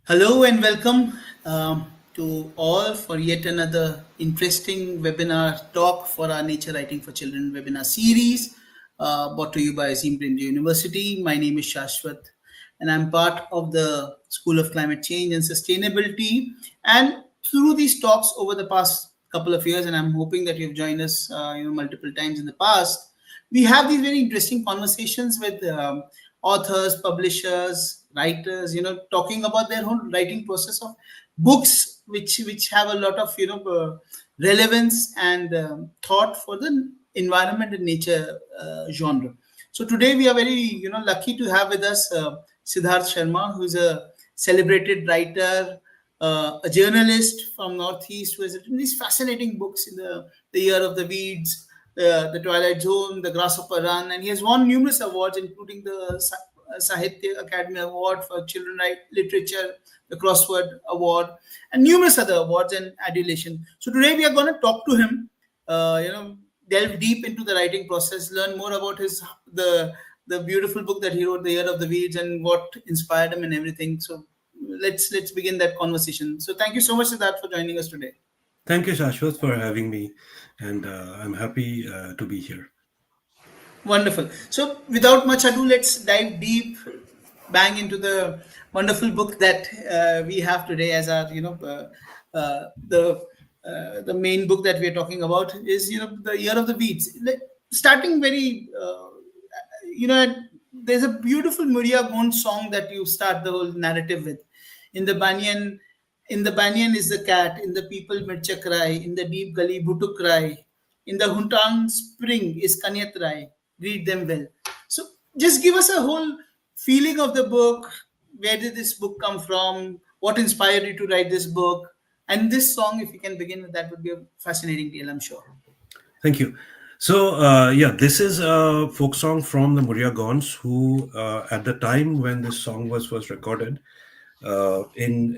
Hello and welcome to all for yet another interesting webinar talk for our Nature Writing for Children webinar series brought to you by Azim Premji University. My name is Shashwat and I'm part of the School of Climate Change and Sustainability. And through these talks over the past couple of years, and I'm hoping that you've joined us multiple times in the past, we have these very interesting conversations with authors, publishers, writers, talking about their whole writing process of books, which have a lot of relevance and thought for the environment and nature genre. So today we are very lucky to have with us Siddhartha Sarma, who's a celebrated writer, a journalist from Northeast who has written these fascinating books in the Year of the Weeds, the Twilight Zone, the Grasshopper Run, and he has won numerous awards, including the Sahitya Academy Award for Children Literature, the Crossword Award, and numerous other awards and adulation. So today we are going to talk to him, delve deep into the writing process, learn more about the beautiful book that he wrote, The Year of the Weeds, and what inspired him and everything. So let's begin that conversation. So thank you so much, Siddharth, for joining us today. Thank you, Shashwat, for having me, and I'm happy to be here. Wonderful. So, without much ado, let's dive deep, bang into the wonderful book that we have today as our, the main book that we are talking about is, The Year of the Weeds. Starting very, you know, there's a beautiful Muria Gond song that you start the whole narrative with. In the banyan, in the banyan is the cat. In the people mircha cry. In the deep gully bhutu cry. In the Huntang spring is Kanyat Rai. Read them well. So just give us a whole feeling of the book. Where did this book come from? What inspired you to write this book? And this song, if you can begin with that, would be a fascinating tale, I'm sure. Thank you. So, this is a folk song from the Muria Gonds, who, at the time when this song was first recorded, in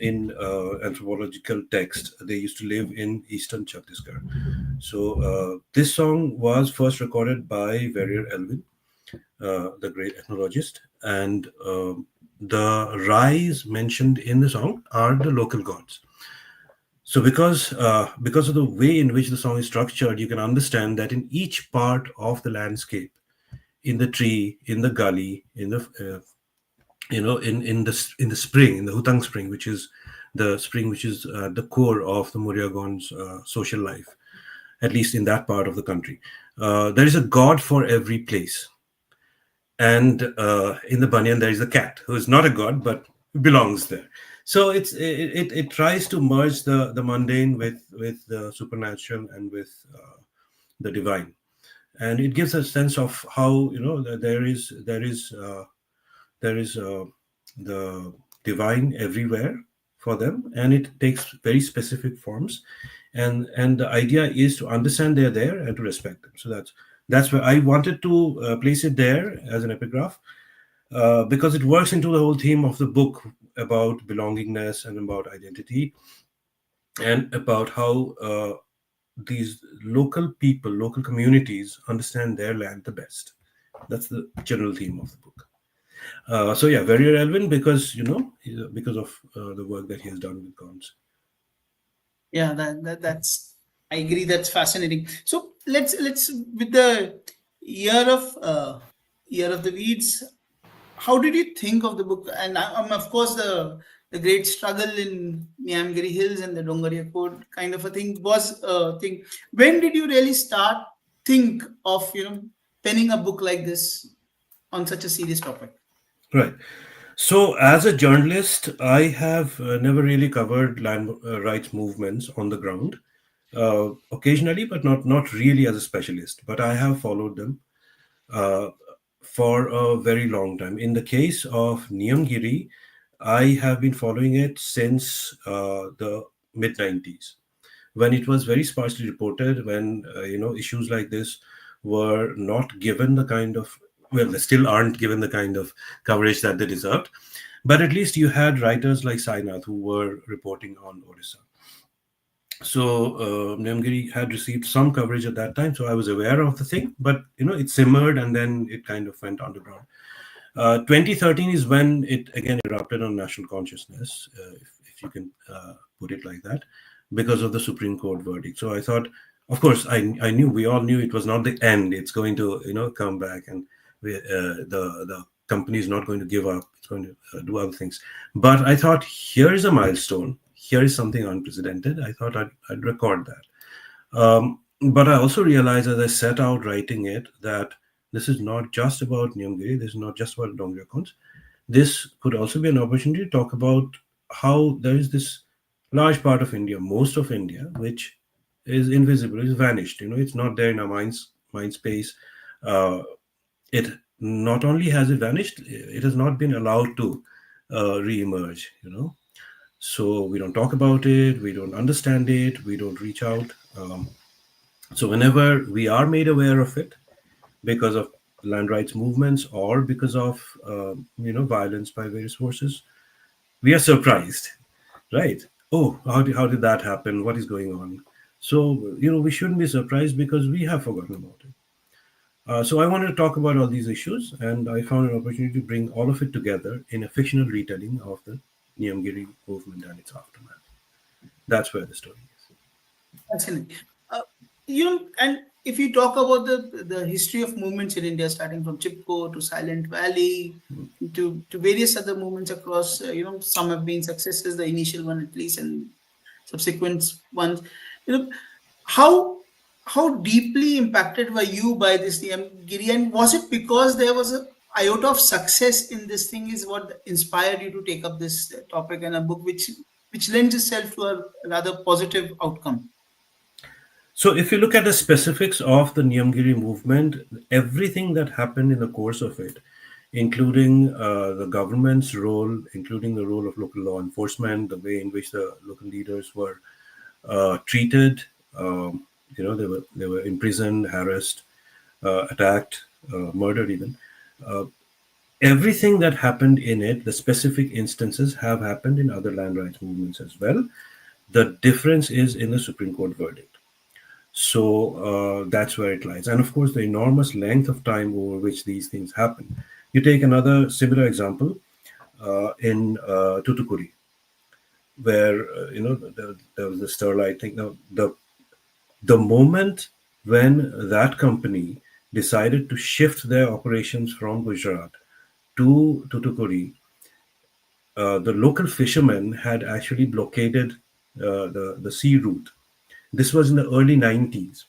anthropological text, they used to live in eastern Chhattisgarh. So, this song was first recorded by Verrier Elvin, the great ethnologist, and the Rais mentioned in the song are the local gods. So because of the way in which the song is structured, you can understand that in each part of the landscape, in the tree, in the gully, in the in the spring, in the Hutang spring, which is the spring which is the core of the Muryagon's social life, at least in that part of the country. There is a god for every place, and in the banyan there is a cat who is not a god but belongs there. So it tries to merge the mundane with the supernatural and with the divine, and it gives a sense of how that there is the divine everywhere for them, and it takes very specific forms, and the idea is to understand they're there and to respect them. So that's where I wanted to place it there as an epigraph, because it works into the whole theme of the book about belongingness and about identity, and about how these local people, local communities understand their land the best. That's the general theme of the book. So yeah, very relevant because because of the work that he has done with Gons. Yeah, that's I agree. That's fascinating. So let's with the year of uh, year of the weeds. How did you think of the book? And of course the great struggle in Niyamgiri Hills and the Dongria Kondh kind of a thing was a thing. When did you really start think of penning a book like this on such a serious topic? Right. So, as a journalist, I have never really covered land rights movements on the ground. Occasionally, but not really as a specialist. But I have followed them uh, for a very long time. In the case of Niyamgiri, I have been following it since the mid 90s, when it was very sparsely reported, when issues like this were not given the kind of, well, they still aren't given the kind of coverage that they deserved. But at least you had writers like Sainath who were reporting on Odisha. So Nyongiri had received some coverage at that time, so I was aware of the thing. But it simmered and then it kind of went underground. 2013 is when it again erupted on national consciousness, if you can put it like that, because of the Supreme Court verdict. So I thought, of course, I knew, we all knew it was not the end. It's going to, come back, and the company is not going to give up. It's going to do other things. But I thought, here is a milestone. Here is something unprecedented. I thought I'd record that. But I also realized as I set out writing it that this is not just about Nyongiri, this is not just about Dongria Kondh. This could also be an opportunity to talk about how there is this large part of India, most of India, which is invisible, is vanished. It's not there in our mind space. It not only has it vanished, it has not been allowed to re-emerge. So we don't talk about it, we don't understand it, we don't reach out. So whenever we are made aware of it, because of land rights movements or because of violence by various forces, we are surprised, right? Oh, how did that happen? What is going on? So we shouldn't be surprised because we have forgotten about it. So I wanted to talk about all these issues, and I found an opportunity to bring all of it together in a fictional retelling of the Niyamgiri movement and its aftermath. That's where the story is. Fascinating. And if you talk about the history of movements in India, starting from Chipko to Silent Valley to various other movements across, some have been successes, the initial one at least, and subsequent ones. How how deeply impacted were you by this Niyamgiri, and was it because there was a iota of success in this thing is what inspired you to take up this topic and a book which lends itself to a rather positive outcome? So, if you look at the specifics of the Niyamgiri movement, everything that happened in the course of it, including the government's role, including the role of local law enforcement, the way in which the local leaders were treated, they were imprisoned, harassed, attacked, murdered, even. Uh, Everything that happened in it, the specific instances have happened in other land rights movements as well. The difference is in the Supreme Court verdict. So that's where it lies. And of course, the enormous length of time over which these things happen. You take another similar example in Tutukuri, where there was the Sterlite thing. Now, the moment when that company decided to shift their operations from Gujarat to Tutukuri, the local fishermen had actually blockaded the sea route. This was in the early 90s.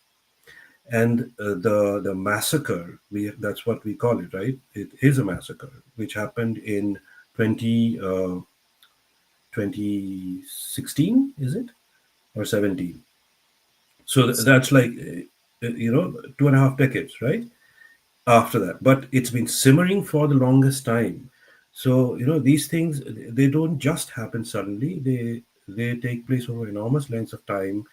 And the massacre, that's what we call it, right? It is a massacre, which happened in 2016, is it? Or 17? So that's like, 2.5 decades, right? After that. But it's been simmering for the longest time. So, these things, they don't just happen suddenly. They take place over enormous lengths of time.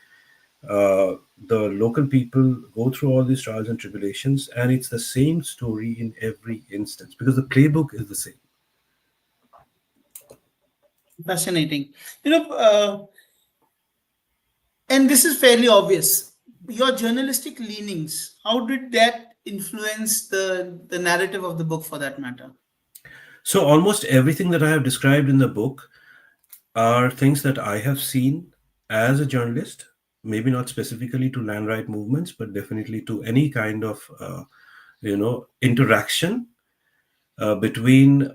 The local people go through all these trials and tribulations, and it's the same story in every instance because the playbook is the same. Fascinating. And this is fairly obvious. Your journalistic leanings, how did that influence the narrative of the book for that matter? So, almost everything that I have described in the book are things that I have seen as a journalist, maybe not specifically to land right movements, but definitely to any kind of, interaction between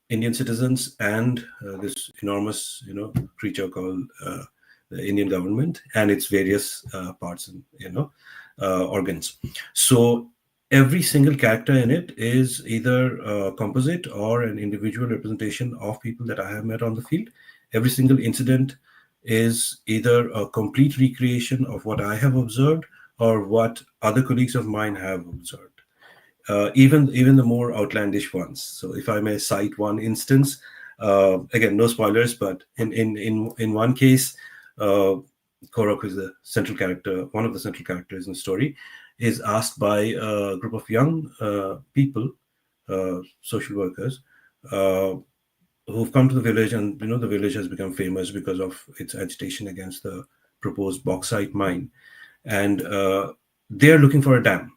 Indian citizens and this enormous, creature called the Indian government and its various parts and organs. So every single character in it is either a composite or an individual representation of people that I have met on the field. Every single incident is either a complete recreation of what I have observed or what other colleagues of mine have observed. Even the more outlandish ones. So, if I may cite one instance, again, no spoilers, but in one case, Korok, who's the central character, one of the central characters in the story, is asked by a group of young people, social workers, who've come to the village, and the village has become famous because of its agitation against the proposed bauxite mine, and they're looking for a dam.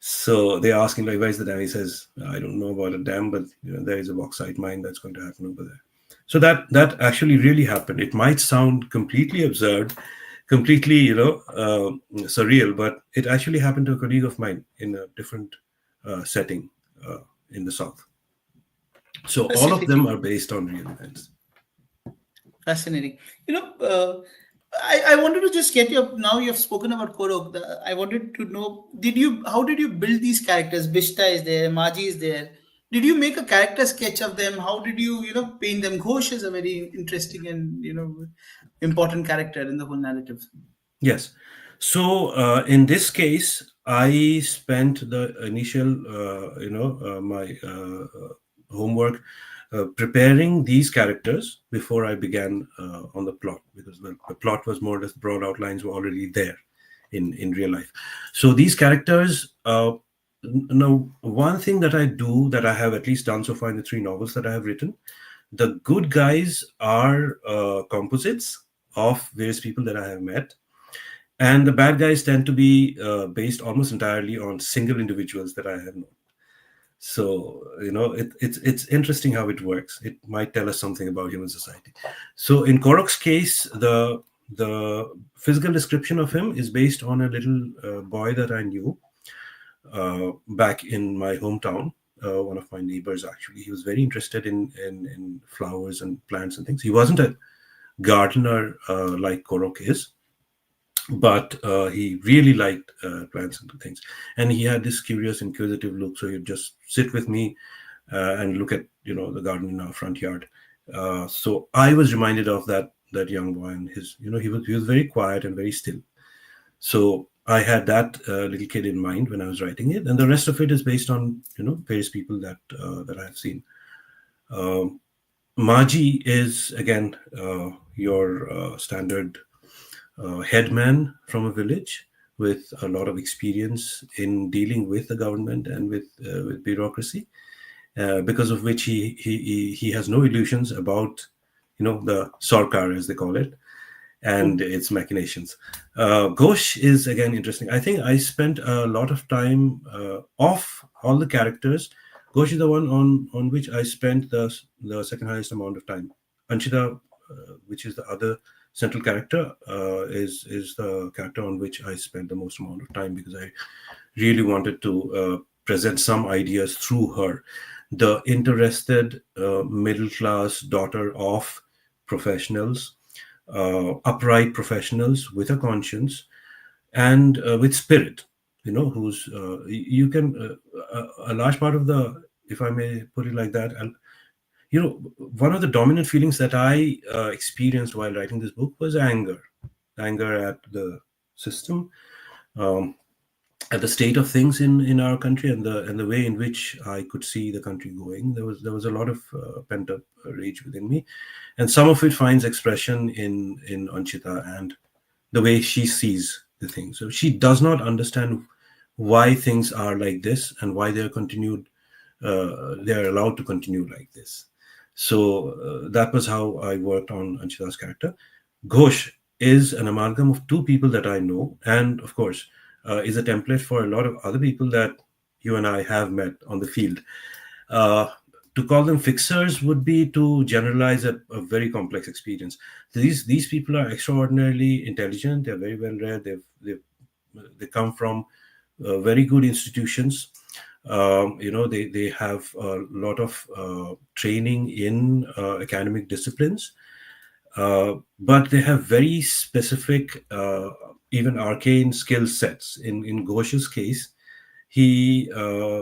So they ask him like, "Where's the dam?" He says, "I don't know about a dam, but there is a bauxite mine that's going to happen over there." So that actually really happened. It might sound completely absurd, completely surreal, but it actually happened to a colleague of mine in a different setting in the south. So all of them Fascinating. are based on real events. Fascinating. You know, I wanted to just get your, now you have spoken about Korok. I wanted to know, how did you build these characters? Bishta is there, Maji is there. Did you make a character sketch of them? How did you paint them? Ghosh is a very interesting and, important character in the whole narrative. Yes. So in this case, I spent the initial, my homework preparing these characters before I began on the plot, because the plot was more or less, broad outlines were already there in real life. So these characters, now one thing that I do, that I have at least done so far in the three novels that I have written, the good guys are composites of various people that I have met, and the bad guys tend to be based almost entirely on single individuals that I have known. So it's interesting how it works. It might tell us something about human society. So in Korok's case, the physical description of him is based on a little boy that I knew back in my hometown. One of my neighbors, actually, he was very interested in flowers and plants and things. He wasn't a gardener like Korok is, but he really liked plants and things, and he had this curious, inquisitive look. So he'd just sit with me and look at the garden in our front yard. So I was reminded of that young boy, and his he was very quiet and very still. So I had that little kid in mind when I was writing it, and the rest of it is based on various people that I have seen. Um, Maji is again your standard headman from a village with a lot of experience in dealing with the government and with bureaucracy, because of which he has no illusions about the Sarkar, as they call it, and its machinations. Ghosh is again interesting. I think I spent a lot of time off all the characters. Ghosh is the one on which I spent the second highest amount of time. Anshita, which is the other central character, is the character on which I spent the most amount of time, because I really wanted to present some ideas through her. The interested middle class daughter of professionals, upright professionals with a conscience and with spirit, who's you can a large part of the, if I may put it like that, and one of the dominant feelings that I experienced while writing this book was anger at the system, um, at the state of things in our country, and the way in which I could see the country going. There was a lot of pent up rage within me, and some of it finds expression in Anchita and the way she sees the thing. So she does not understand why things are like this and why they are allowed to continue like this. So that was how I worked on Anchita's character. Ghosh is an amalgam of two people that I know, and of course, is a template for a lot of other people that you and I have met on the field. Uh, to call them fixers would be to generalize a very complex experience. These people are extraordinarily intelligent. They're very well read. They come from very good institutions. They have a lot of training in academic disciplines, but they have very specific, even arcane skill sets. In Ghosh's case, he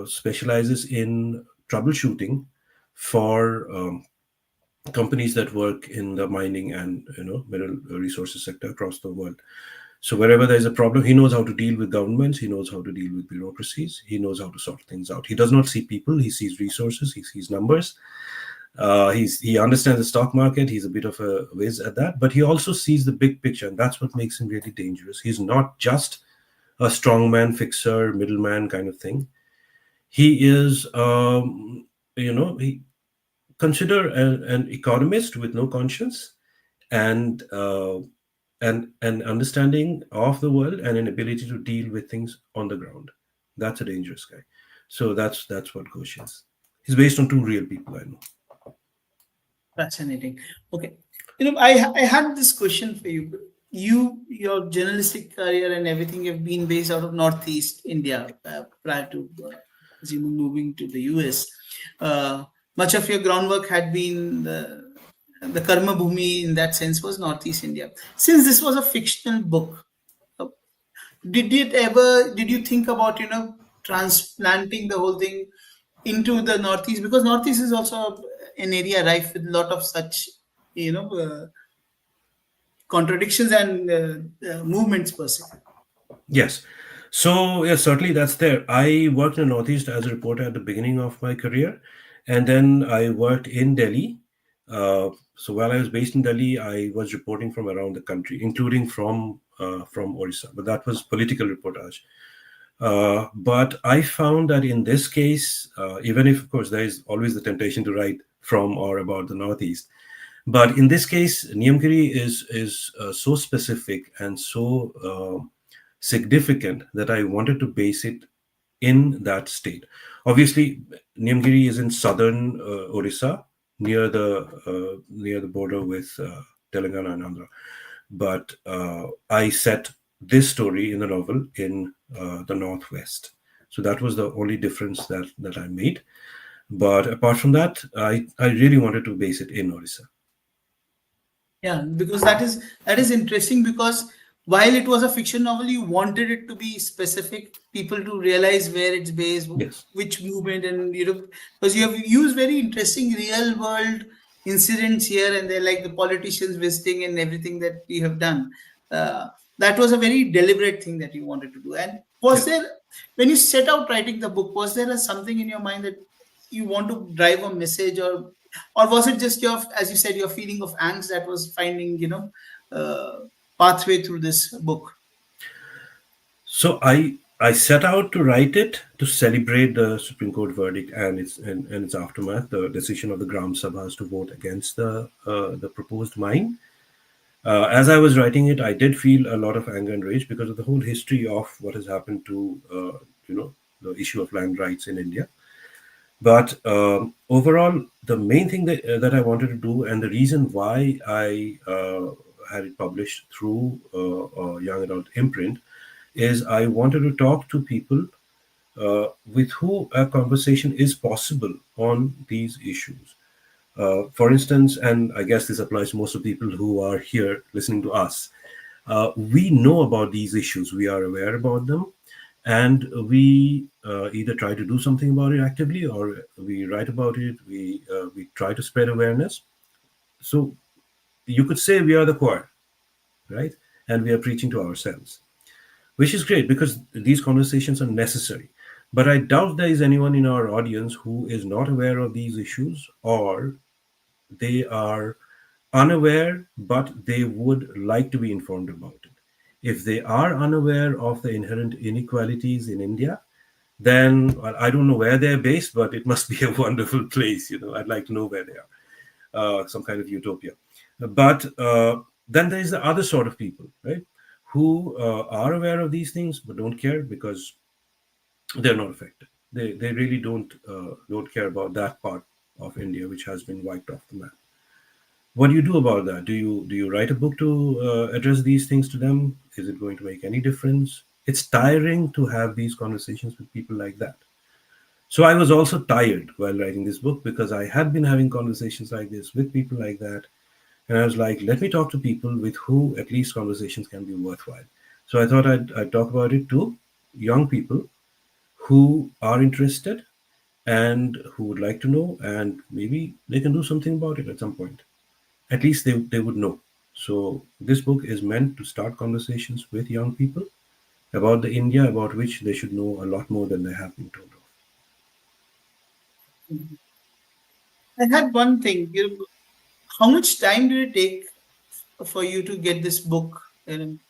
specializes in troubleshooting for companies that work in the mining and mineral resources sector across the world. So wherever there is a problem, he knows how to deal with governments. He knows how to deal with bureaucracies. He knows how to sort things out. He does not see people. He sees resources. He sees numbers. He understands the stock market. He's a bit of a whiz at that, but he also sees the big picture, and that's what makes him really dangerous. He's not just a strongman, fixer, middleman kind of thing. He is, he consider an economist with no conscience, and an understanding of the world and an ability to deal with things on the ground. That's a dangerous guy. So that's what Ghosh is. He's based on two real people I know. Fascinating. Okay. I had this question for you. Your journalistic career and everything have been based out of Northeast India prior to assuming moving to the US. Much of your groundwork had been the Karma Bhumi in that sense was Northeast India. Since this was a fictional book, uh, did you think about transplanting the whole thing into the Northeast, because Northeast is also an area rife with a lot of such you know uh, contradictions and movements per se. Yes. So, yes, certainly that's there. I worked in the Northeast as a reporter at the beginning of my career, and then I worked in Delhi. So while I was based in Delhi, I was reporting from around the country, including from Odisha. But that was political reportage. But I found that in this case, even if of course there is always the temptation to write from or about the Northeast, but in this case, Niyamgiri is so specific and so significant that I wanted to base it in that state. Obviously, Nyongiri is in southern Odisha, near the border with Telangana and Andhra. But I set this story in the novel in the northwest. So that was the only difference that I made. But apart from that, I really wanted to base it in Odisha. Yeah, because that is interesting, because while it was a fiction novel, you wanted it to be specific, people to realize where it's based, Yes. which movement, and because you have used very interesting real world incidents here and there, like the politicians visiting and everything that you have done. Uh, that was a very deliberate thing that you wanted to do. And was Yeah. there, when you set out writing the book, was there something in your mind that you want to drive a message, or was it just your, as you said, your feeling of angst that was finding uh, pathway through this book? So I set out to write it to celebrate the Supreme Court verdict and its aftermath, the decision of the Gram Sabhas to vote against the proposed mine. As I was writing it, I did feel a lot of anger and rage because of the whole history of what has happened to the issue of land rights in India. But overall, the main thing that I wanted to do, and the reason why I had it published through a young adult imprint, is I wanted to talk to people with who a conversation is possible on these issues. For instance, and I guess this applies to most of the people who are here listening to us, we know about these issues, we are aware about them, and we either try to do something about it actively, or we write about it, we try to spread awareness. So you could say we are the choir, right? And we are preaching to ourselves, which is great because these conversations are necessary. But I doubt there is anyone in our audience who is not aware of these issues, or they are unaware, but they would like to be informed about it. If they are unaware of the inherent inequalities in India, then well, I don't know where they're based, but it must be a wonderful place. I'd like to know where they are, some kind of utopia. But then there is the other sort of people, right, who are aware of these things but don't care because they're not affected. They really don't care about that part of India which has been wiped off the map. What do you do about that? Do you write a book to address these things to them? Is it going to make any difference? It's tiring to have these conversations with people like that. So I was also tired while writing this book because I had been having conversations like this with people like that, and I was like, let me talk to people with who at least conversations can be worthwhile. So I thought I'd talk about it to young people who are interested and who would like to know, and maybe they can do something about it at some point. At least they would know. So this book is meant to start conversations with young people about the India about which they should know a lot more than they have been told of. I had one thing. How much time did it take for you to get this book, pen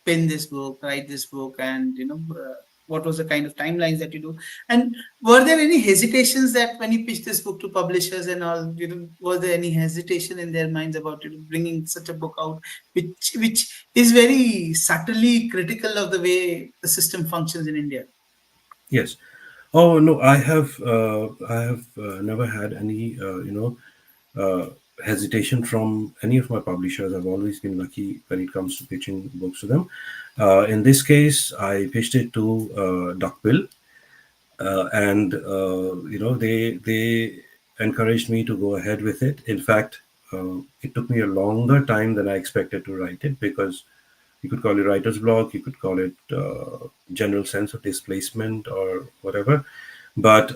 this book, write this book, and what was the kind of timelines that you do? And were there any hesitations that when you pitched this book to publishers and all, was there any hesitation in their minds about bringing such a book out, which is very subtly critical of the way the system functions in India? Yes. Oh no, I have never had any uh, hesitation from any of my publishers. I've always been lucky when it comes to pitching books to them. In this case, I pitched it to Duckbill, and they encouraged me to go ahead with it. In fact, it took me a longer time than I expected to write it, because you could call it writer's block, you could call it general sense of displacement or whatever, but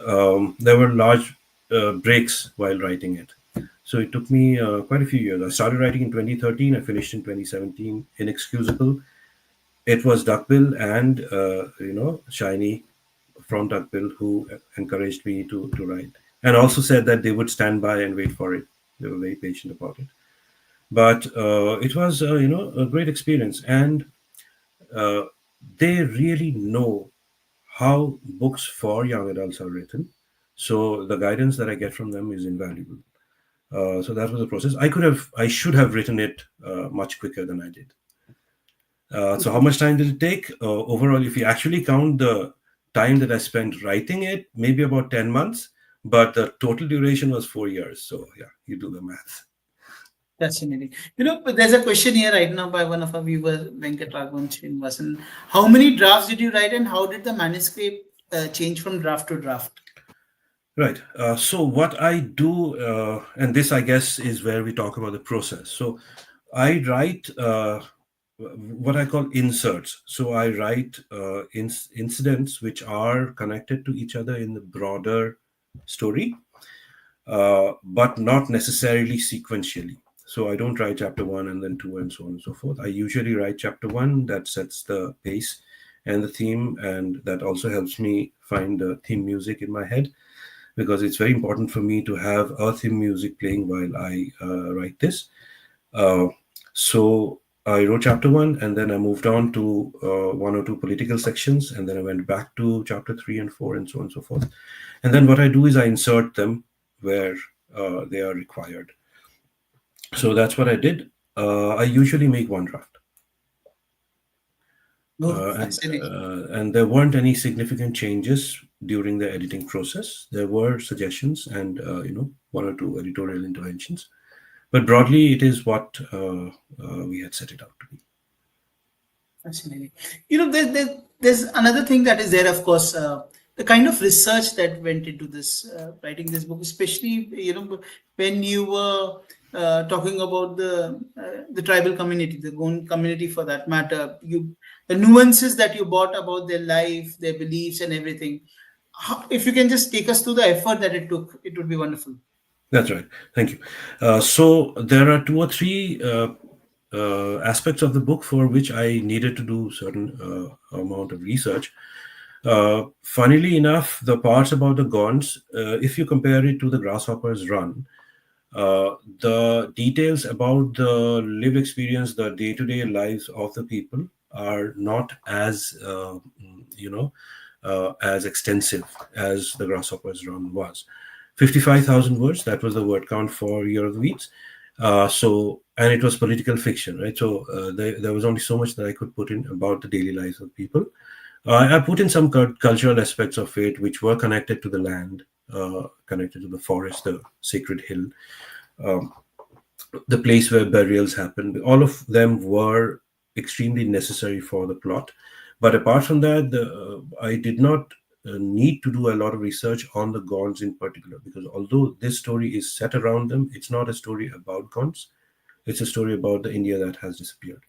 there were large breaks while writing it. So it took me quite a few years. I started writing in 2013, I finished in 2017. Inexcusable. It was Duckbill and Shiny from Duckbill who encouraged me to write, and also said that they would stand by and wait for it. They were very patient about it. But it was a great experience, and uh, they really know how books for young adults are written. So the guidance that I get from them is invaluable. So that was the process. I should have written it much quicker than I did. So how much time did it take? Overall, if you actually count the time that I spent writing it, maybe about 10 months, but the total duration was 4 years. So yeah, you do the math. Fascinating. But there's a question here right now by one of our viewers, Venkat Raghavan Srinivasan. How many drafts did you write, and how did the manuscript change from draft to draft? Right. So what I do, and this I guess is where we talk about the process. So I write what I call inserts. So I write incidents which are connected to each other in the broader story, but not necessarily sequentially. So I don't write chapter one and then two and so on and so forth. I usually write chapter one that sets the pace and the theme, and that also helps me find the theme music in my head, because it's very important for me to have a theme music playing while I write this. Uh, so I wrote chapter one, and then I moved on to one or two political sections, and then I went back to chapter three and four, and so on and so forth. And then what I do is I insert them where they are required. So that's what I did. I usually make one draft. Oh, Uh, and fascinating. and there weren't any significant changes during the editing process. There were suggestions and one or two editorial interventions, but broadly it is what we had set it out to be. Fascinating. There's another thing that is there, of course, the kind of research that went into this, writing this book, especially, when you were talking about the tribal community, the Gond community for that matter, the nuances that you brought about their life, their beliefs, and everything. If you can just take us through the effort that it took, it would be wonderful. That's right. Thank you. So there are two or three aspects of the book for which I needed to do certain amount of research. Funnily enough, the parts about the Gonds, if you compare it to the Grasshoppers Run, the details about the live experience, the day-to-day lives of the people are not as as extensive as the Grasshoppers Run was. 55,000 words, that was the word count for Year of the Weeds. And it was political fiction, right? So there was only so much that I could put in about the daily lives of people. I put in some cultural aspects of it which were connected to the land, connected to the forest, the sacred hill, um, the place where burials happened. All of them were extremely necessary for the plot. But apart from that, I did not need to do a lot of research on the Gonds in particular, because although this story is set around them, it's not a story about Gonds. It's a story about the India that has disappeared.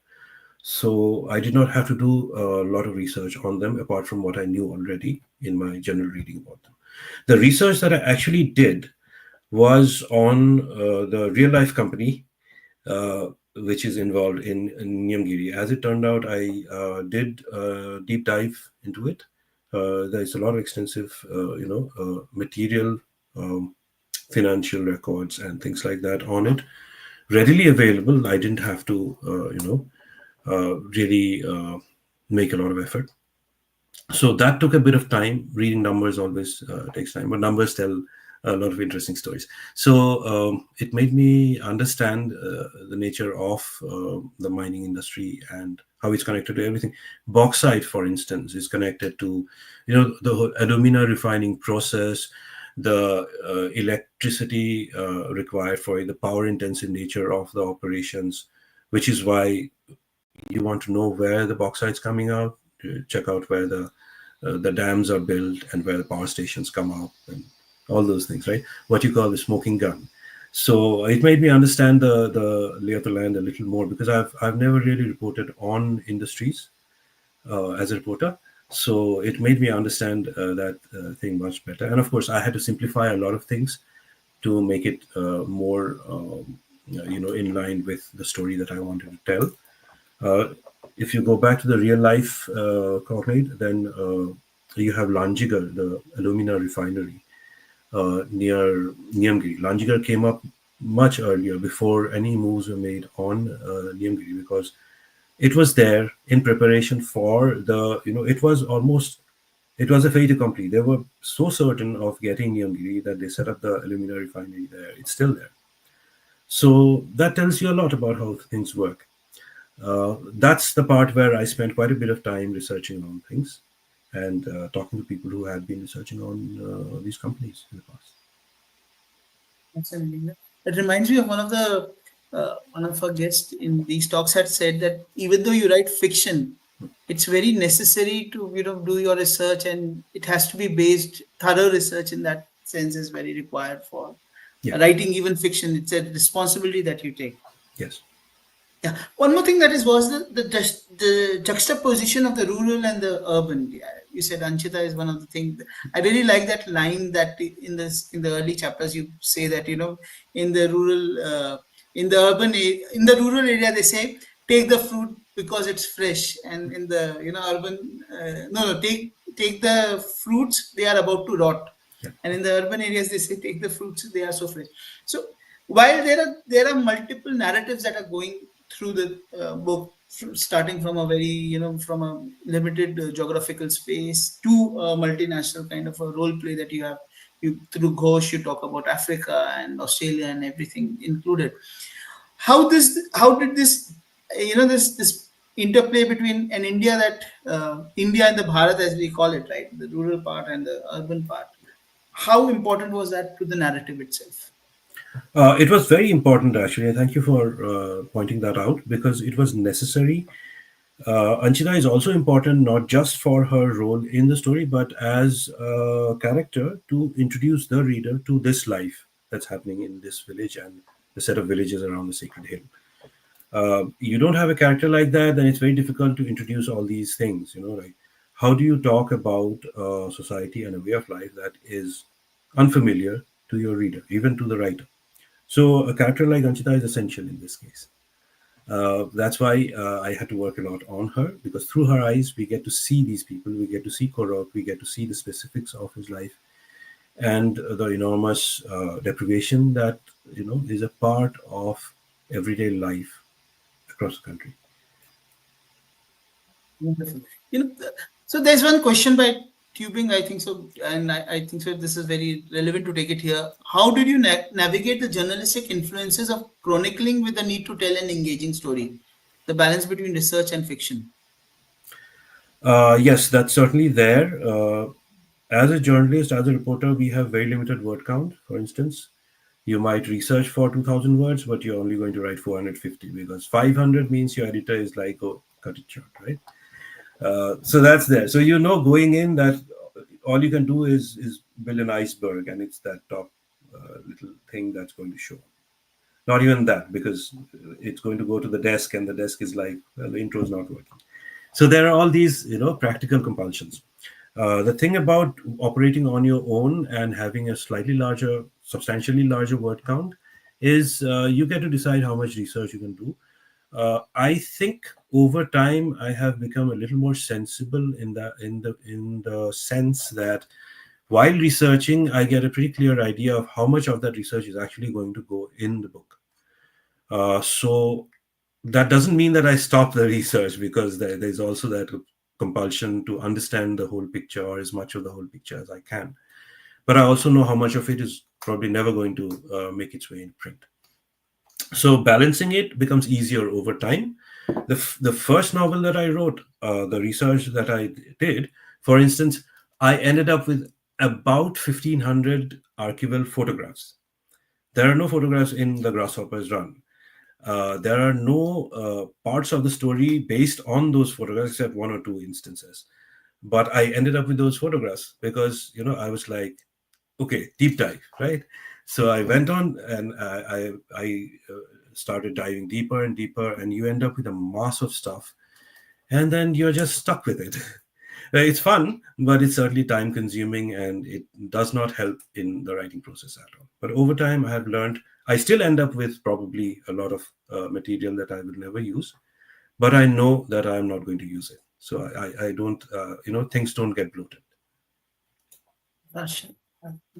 So I did not have to do a lot of research on them apart from what I knew already in my general reading about them. The research that I actually did was on the real life company which is involved in Niyamgiri. As it turned out, I did a deep dive into it. There's a lot of extensive, material, um, financial records, and things like that on it, readily available. I didn't have to, really make a lot of effort. So that took a bit of time. Reading numbers always takes time, but numbers tell a lot of interesting stories. So it made me understand the nature of the mining industry and how it's connected to everything. Bauxite, for instance, is connected to, the whole alumina refining process, the electricity required for the power intensive nature of the operations, which is why you want to know where the bauxite's coming out, to check out where the dams are built and where the power stations come up and all those things, right? What you call the smoking gun. So it made me understand the lay of the land a little more, because I've never really reported on industries as a reporter. So it made me understand that thing much better. And of course, I had to simplify a lot of things to make it more, in line with the story that I wanted to tell. If you go back to the real life cognate, then you have Lanjigar, the alumina refinery near Niyamgiri. Lanjigar came up much earlier, before any moves were made on Niyamgiri, because it was there in preparation for it was a fait accompli. They were so certain of getting Nyongiri that they set up the alumina refinery there. It's still there. So that tells you a lot about how things work. That's the part where I spent quite a bit of time researching on things and talking to people who had been researching on these companies in the past. Absolutely. It reminds me of one of our guests in these talks had said that even though you write fiction, it's very necessary to do your research, and it has to be based. Thorough research in that sense is very required for Yeah. writing even fiction. It's a responsibility that you take. Yes. Yeah. One more thing that was the juxtaposition of the rural and the urban. Yeah. You said Anchita is one of the things. I really like that line that in the early chapters you say that in the rural area they say take the fruit because it's fresh, and in the urban no take the fruits, they are about to rot, Yeah. and in the urban areas they say take the fruits, they are so fresh. So while there are multiple narratives that are going through the book, starting from a very from a limited geographical space to a multinational kind of a role play that you have. Through Ghosh you talk about Africa and Australia and everything included. How did this this interplay between an India that India and the Bharat, as we call it, right, the rural part and the urban part, how important was that to the narrative itself? It was very important, actually. And thank you for pointing that out, because it was necessary. Anchita is also important not just for her role in the story, but as a character to introduce the reader to this life that's happening in this village and the set of villages around the sacred hill. You don't have a character like that, then it's very difficult to introduce all these things. Like, how do you talk about society and a way of life that is unfamiliar to your reader, even to the writer? So a character like Anchita is essential in this case. That's why I had to work a lot on her, because through her eyes we get to see these people, we get to see Korok, we get to see the specifics of his life, and the enormous deprivation that is a part of everyday life across the country. Wonderful. So there's one question by Tubing, I think so, and I think so. This is very relevant to take it here. How did you navigate the journalistic influences of chronicling with the need to tell an engaging story? The balance between research and fiction. Yes, that's certainly there. As a journalist, as a reporter, we have very limited word count. For instance, you might research for 2,000 words, but you're only going to write 450, because 500 means your editor is like, oh, cut it short, right? So that's there. So going in that all you can do is build an iceberg, and it's that top little thing that's going to show. Not even that, because it's going to go to the desk, and the desk is like, well, the intro is not working. So there are all these practical compulsions. The thing about operating on your own and having a substantially larger word count is you get to decide how much research you can do. I think over time I have become a little more sensible in the sense that while researching, I get a pretty clear idea of how much of that research is actually going to go in the book. So that doesn't mean that I stop the research, because there's also that compulsion to understand the whole picture, or as much of the whole picture as I can. But I also know how much of it is probably never going to make its way in print. So balancing it becomes easier over time. The first novel that I wrote, the research that I did, for instance, I ended up with about 1,500 archival photographs. There are no photographs in the Grasshoppers Run. There are no parts of the story based on those photographs except one or two instances. But I ended up with those photographs because I was like, okay, deep dive, right? So I went on and I started diving deeper and deeper, and you end up with a mass of stuff, and then you're just stuck with it. It's fun, but it's certainly time consuming and it does not help in the writing process at all. But over time, I have learned I still end up with probably a lot of material that I will never use, but I know that I'm not going to use it. So I don't, things don't get bloated. Fashion.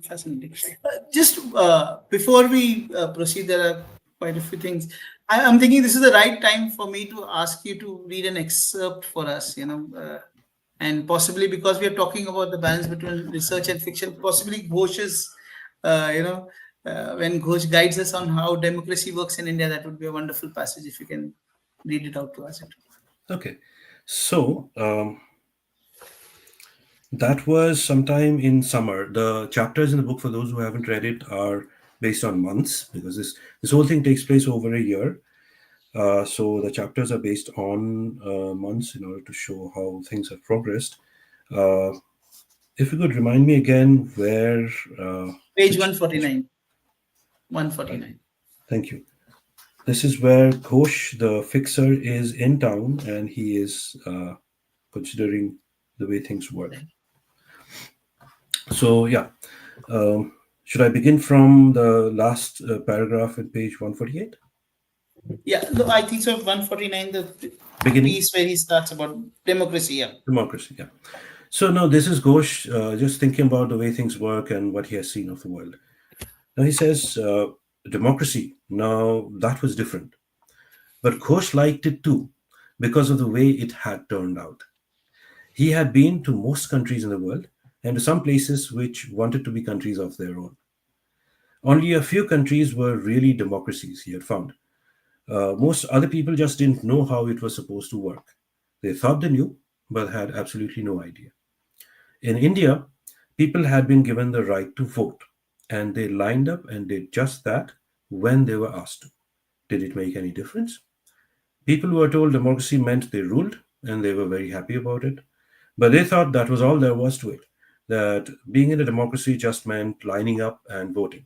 Fascinating. Just before we proceed, there are quite a few things. I'm thinking this is the right time for me to ask you to read an excerpt for us, and possibly because we are talking about the balance between research and fiction, possibly Ghosh's, when Ghosh guides us on how democracy works in India, that would be a wonderful passage if you can read it out to us. Okay. So that was sometime in summer. The chapters in the book, for those who haven't read it, are based on months because this whole thing takes place over a year. So the chapters are based on months in order to show how things have progressed. Uh, if you could remind me again where, Page which, 149. uh, 149. thank you. This is where Ghosh, the fixer, is in town and he is considering the way things work. So, yeah. Should I begin from the last paragraph at page 148? Yeah, no, I think so. 149, the Beginning? piece where he starts about democracy. Yeah. Democracy, yeah. So, now this is Ghosh just thinking about the way things work and what he has seen of the world. Now, he says, democracy, now that was different. But Ghosh liked it too because of the way it had turned out. He had been to most countries in the world and to some places which wanted to be countries of their own. Only a few countries were really democracies, he had found. Most other people just didn't know how it was supposed to work. They thought they knew, but had absolutely no idea. In India, people had been given the right to vote, and they lined up and did just that when they were asked to. Did it make any difference? People were told democracy meant they ruled, and they were very happy about it. But they thought that was all there was to it, that being in a democracy just meant lining up and voting.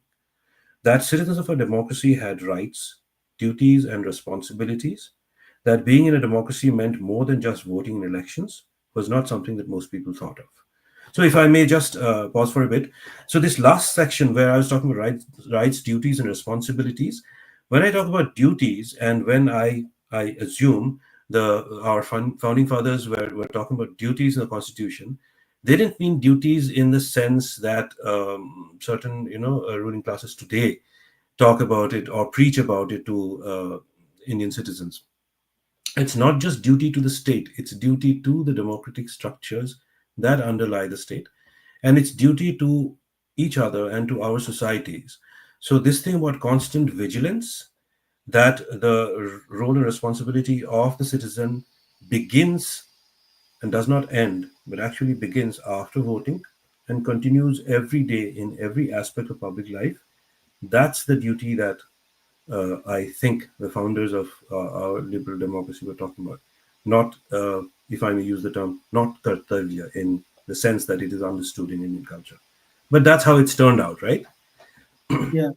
That citizens of a democracy had rights, duties, and responsibilities, that being in a democracy meant more than just voting in elections was not something that most people thought of. So, if I may just pause for a bit. So, this last section where I was talking about rights, duties, and responsibilities, when I talk about duties and when I assume our founding fathers were talking about duties in the Constitution, they didn't mean duties in the sense that certain ruling classes today talk about it or preach about it to Indian citizens. It's not just duty to the state, it's duty to the democratic structures that underlie the state, and it's duty to each other and to our societies. So, this thing about constant vigilance, that the role and responsibility of the citizen begins and does not end, but actually begins after voting and continues every day in every aspect of public life. That's the duty that I think the founders of our liberal democracy were talking about. Not, if I may use the term, not kartavya in the sense that it is understood in Indian culture. But that's how it's turned out, right? Yeah.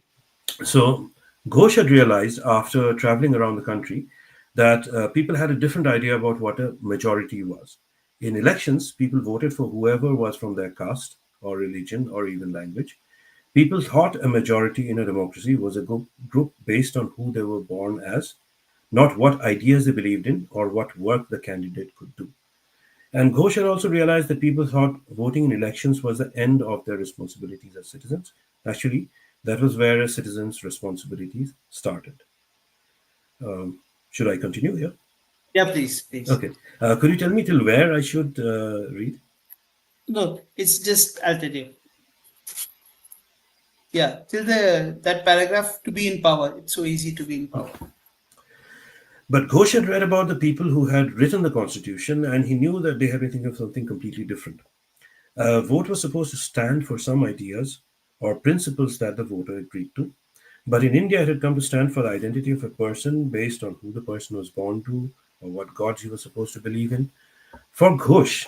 So Ghosh had realized after traveling around the country that people had a different idea about what a majority was. In elections, people voted for whoever was from their caste or religion or even language. People thought a majority in a democracy was a group based on who they were born as, not what ideas they believed in or what work the candidate could do. And Ghosh had also realized that people thought voting in elections was the end of their responsibilities as citizens. Actually, that was where a citizen's responsibilities started. Should I continue here? Yeah, please, please. Okay. Could you tell me till where I should read? No, it's just I'll tell you. Yeah, till the that paragraph to be in power. It's so easy to be in power. But Ghosh had read about the people who had written the constitution, and he knew that they had been thinking of something completely different. A vote was supposed to stand for some ideas or principles that the voter agreed to. But in India, it had come to stand for the identity of a person based on who the person was born to or what gods he was supposed to believe in. For Ghosh,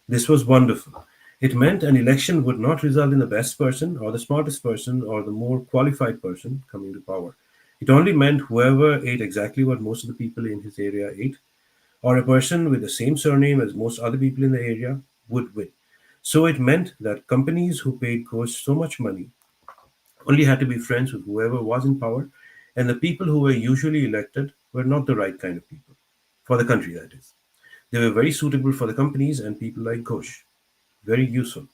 this was wonderful. It meant an election would not result in the best person or the smartest person or the more qualified person coming to power. It only meant whoever ate exactly what most of the people in his area ate, or a person with the same surname as most other people in the area would win. So it meant that companies who paid Ghosh so much money only had to be friends with whoever was in power, and the people who were usually elected were not the right kind of people for the country, that is. They were very suitable for the companies and people like Ghosh, very useful.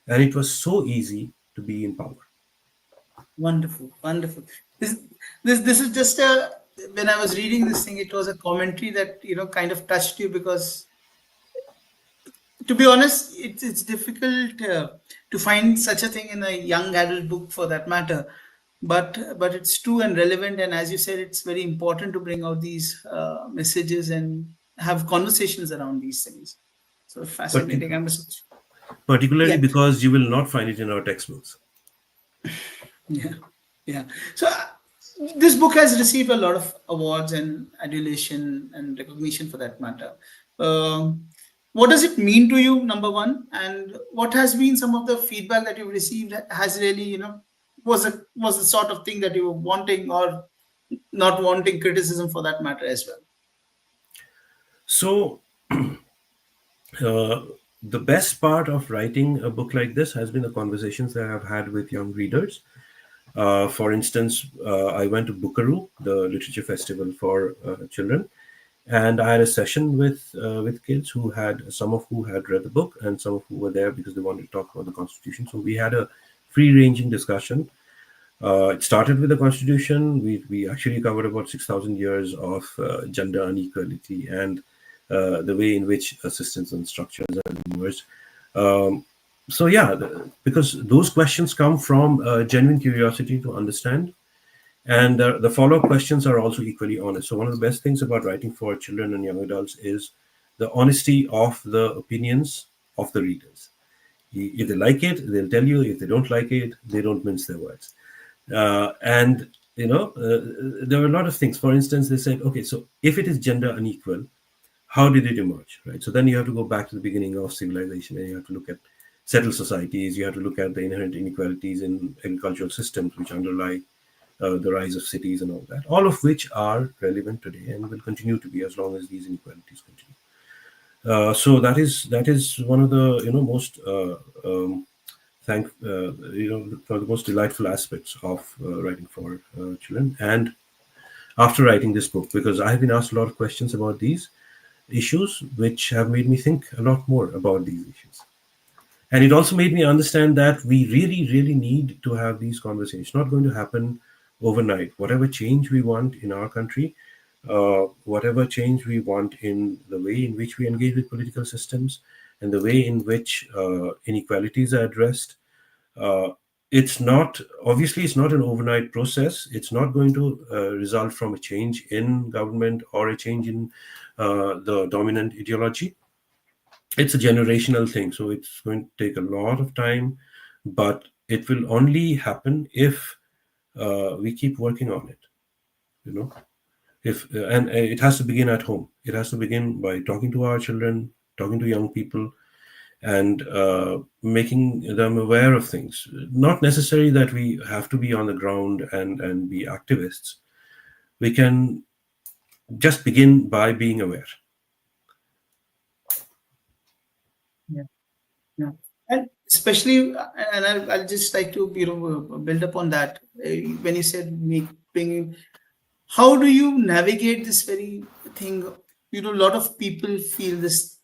And it was so easy to be in power. Wonderful, wonderful. This, this is just a. When I was reading this thing, it was a commentary that kind of touched you because, to be honest, it's difficult to find such a thing in a young adult book for that matter. But it's true and relevant, and as you said, it's very important to bring out these messages and have conversations around these things. So fascinating. Partic- I must. Particularly Yeah. because you will not find it in our textbooks. Yeah, yeah. So this book has received a lot of awards and adulation and recognition for that matter. What does it mean to you, number one, and what has been some of the feedback that you've received? That has really, was the sort of thing that you were wanting or not wanting criticism for that matter as well? So, uh, the best part of writing a book like this has been the conversations that I've had with young readers. For instance, I went to Bukaru, the literature festival for children, and I had a session with kids who had some of who had read the book and some of who were there because they wanted to talk about the Constitution. So we had a free-ranging discussion. It started with the Constitution. We actually covered about 6,000 years of gender inequality and the way in which systems and structures are emerged. Um, so yeah, because those questions come from genuine curiosity to understand, and the follow-up questions are also equally honest. So one of the best things about writing for children and young adults is the honesty of the opinions of the readers. If they like it, they'll tell you. If they don't like it, they don't mince their words. And there were a lot of things. For instance, they said, okay, so if it is gender unequal, how did it emerge, right? So then you have to go back to the beginning of civilization, and you have to look at settled societies. You have to look at the inherent inequalities in agricultural systems which underlie the rise of cities and all that, all of which are relevant today and will continue to be as long as these inequalities continue. So that is one of the most one of the most delightful aspects of writing for children. And after writing this book, because I have been asked a lot of questions about these issues, which have made me think a lot more about these issues. And it also made me understand that we really, really need to have these conversations. It's not going to happen overnight. Whatever change we want in our country, whatever change we want in the way in which we engage with political systems and the way in which inequalities are addressed, uh, it's not obviously it's not an overnight process. It's not going to result from a change in government or a change in the dominant ideology. It's a generational thing, so it's going to take a lot of time, but it will only happen if we keep working on it. You know, if and it has to begin at home. It has to begin by talking to our children, talking to young people, and making them aware of things. Not necessarily that we have to be on the ground and be activists. We can just begin by being aware. Yeah, yeah. And especially, and I'll just like to build upon that when you said make bringing. How do you navigate this very thing? A lot of people feel this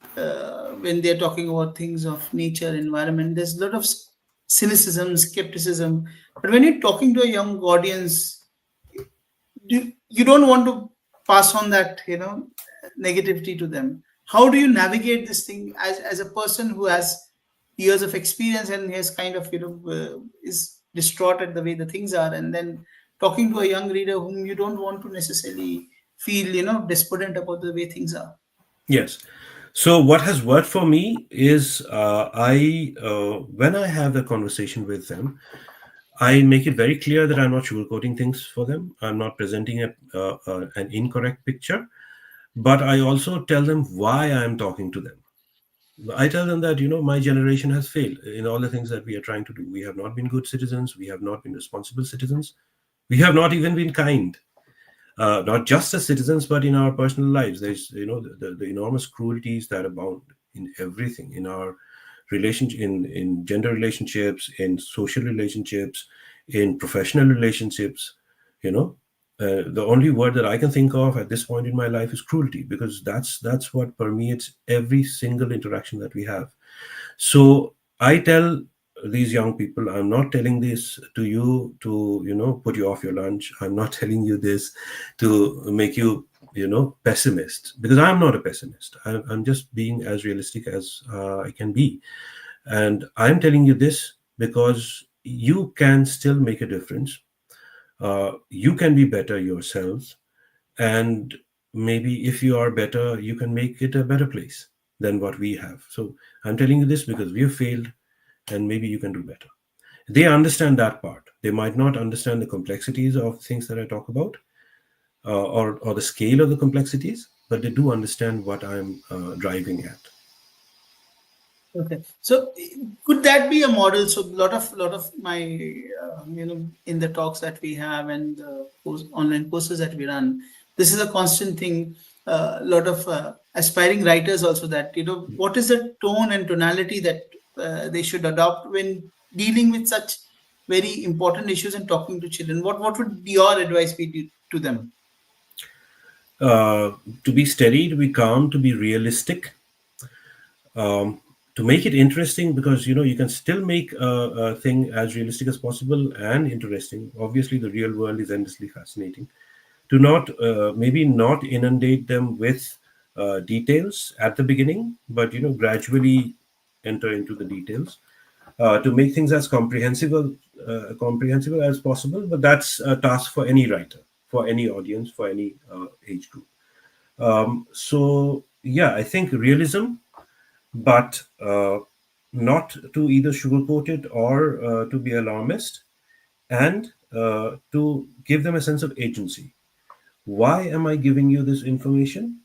when they're talking about things of nature, environment. There's a lot of cynicism, skepticism. But when you're talking to a young audience, you don't want to pass on that negativity to them. How do you navigate this thing as a person who has years of experience and has kind of is distraught at the way the things are, and then talking to a young reader whom you don't want to necessarily feel despondent about the way things are. Yes. So what has worked for me is I when I have a conversation with them, I make it very clear that I'm not sugarcoating things for them. I'm not presenting an incorrect picture, but I also tell them why I'm talking to them. I tell them that my generation has failed in all the things that we are trying to do. We have not been good citizens. We have not been responsible citizens. We have not even been kind, not just as citizens, but in our personal lives. There's the enormous cruelties that abound in everything, in our relationship, in gender relationships, in social relationships, in professional relationships. You know, the only word that I can think of at this point in my life is cruelty, because that's what permeates every single interaction that we have. So I tell these young people, I'm not telling this to you to, put you off your lunch. I'm not telling you this to make you, pessimist, because I'm not a pessimist. I'm just being as realistic as I can be. And I'm telling you this because you can still make a difference. You can be better yourselves. And maybe if you are better, you can make it a better place than what we have. So I'm telling you this because we have failed, and maybe you can do better. They understand that part. They might not understand the complexities of things that I talk about, or the scale of the complexities, but they do understand what I'm driving at. Okay, so could that be a model? So lot of my in the talks that we have and the online courses that we run, this is a constant thing. A lot of aspiring writers also, that what is the tone and tonality that they should adopt when dealing with such very important issues and talking to children. What would your advice be to them? Uh, to be steady, to be calm, to be realistic, to make it interesting, because you can still make a thing as realistic as possible and interesting. Obviously, the real world is endlessly fascinating. To not maybe not inundate them with details at the beginning, but gradually enter into the details, to make things as comprehensible as possible. But that's a task for any writer, for any audience, for any age group. So yeah, I think realism, but not to either sugarcoat it or to be alarmist, and to give them a sense of agency. Why am I giving you this information?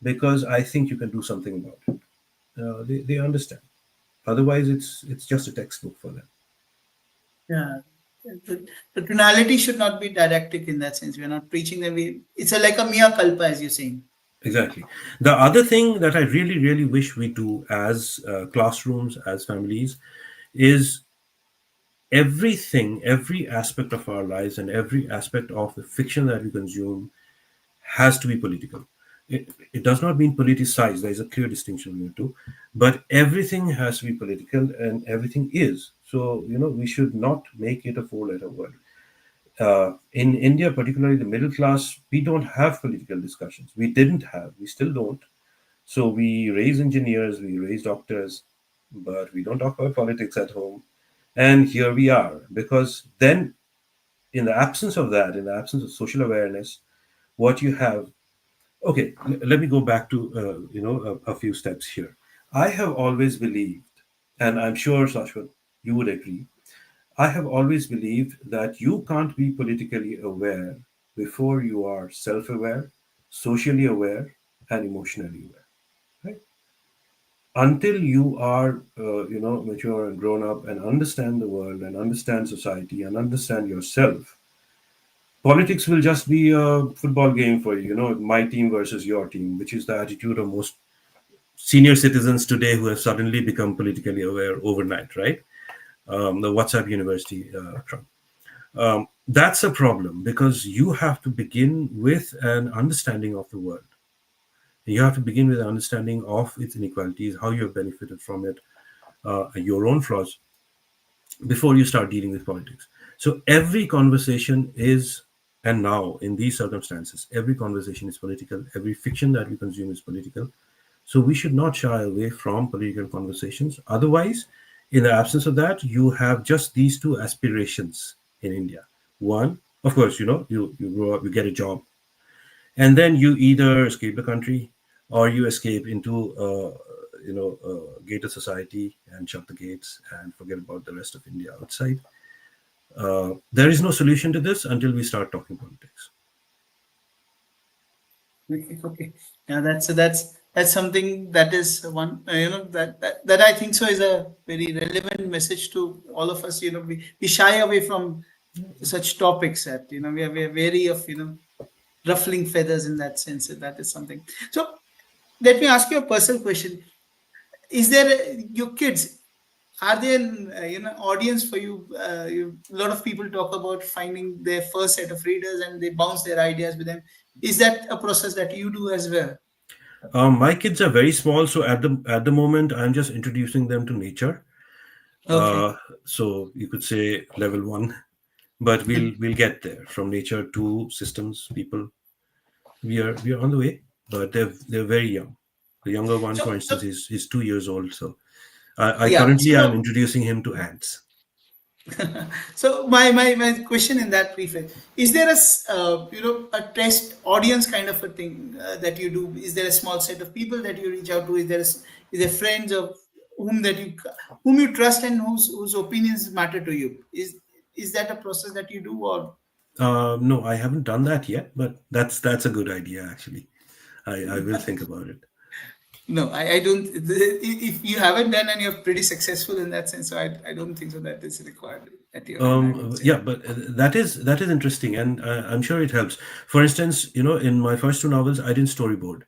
Because I think you can do something about it. They understand. Otherwise, it's just a textbook for them. Yeah. The tonality should not be didactic in that sense. We are not preaching them. It's like a mea culpa, as you're saying. Exactly. The other thing that I really, really wish we do as classrooms, as families, is everything, every aspect of our lives and every aspect of the fiction that we consume has to be political. It does not mean politicized. There is a clear distinction between the two. But everything has to be political, and everything is. So, we should not make it a four-letter word. In India, particularly the middle class, we don't have political discussions. We didn't have. We still don't. So we raise engineers, we raise doctors, but we don't talk about politics at home. And here we are. Because then, in the absence of that, in the absence of social awareness, what you have. Okay, let me go back to a few steps here. I have always believed, and I'm sure Shashwat, you would agree. I have always believed that you can't be politically aware before you are self-aware, socially aware, and emotionally aware. Right? Until you are, mature and grown up and understand the world and understand society and understand yourself, politics will just be a football game for you. My team versus your team, which is the attitude of most senior citizens today who have suddenly become politically aware overnight, right? The WhatsApp University Trump. That's a problem, because you have to begin with an understanding of the world. You have to begin with an understanding of its inequalities, how you have benefited from it, your own flaws, before you start dealing with politics. So every conversation is, and now in these circumstances, every conversation is political. Every fiction that we consume is political. So we should not shy away from political conversations. Otherwise, in the absence of that, you have just these two aspirations in India. One, of course, you grow up, you get a job, and then you either escape the country or you escape into gated society and shut the gates and forget about the rest of India outside. There is no solution to this until we start talking politics. Okay, okay. Yeah, that's something that is one that I think so is a very relevant message to all of us. We shy away from such topics that we are wary of ruffling feathers in that sense. That is something. So let me ask you a personal question. Is there your kids? Are there an, audience for you? A lot of people talk about finding their first set of readers and they bounce their ideas with them. Is that a process that you do as well? My kids are very small, so at the moment, I'm just introducing them to nature. Okay. Uh, so you could say level one, but we'll get there from nature to systems, people. We are on the way, but they're very young. The younger one, for So instance, is 2 years old. So I yeah. currently I'm So introducing him to ants. so my question in that brief is there a test audience kind of a thing that you do? Is there a small set of people that you reach out to? Is there friends of whom you trust and whose opinions matter to you? Is that a process that you do or? No, I haven't done that yet, but that's a good idea actually. I will think about it. No, I don't. If you haven't done and you're pretty successful in that sense, so I don't think so that is required at your end, I would say. Yeah, but that is interesting, and I'm sure it helps. For instance, in my first two novels, I didn't storyboard.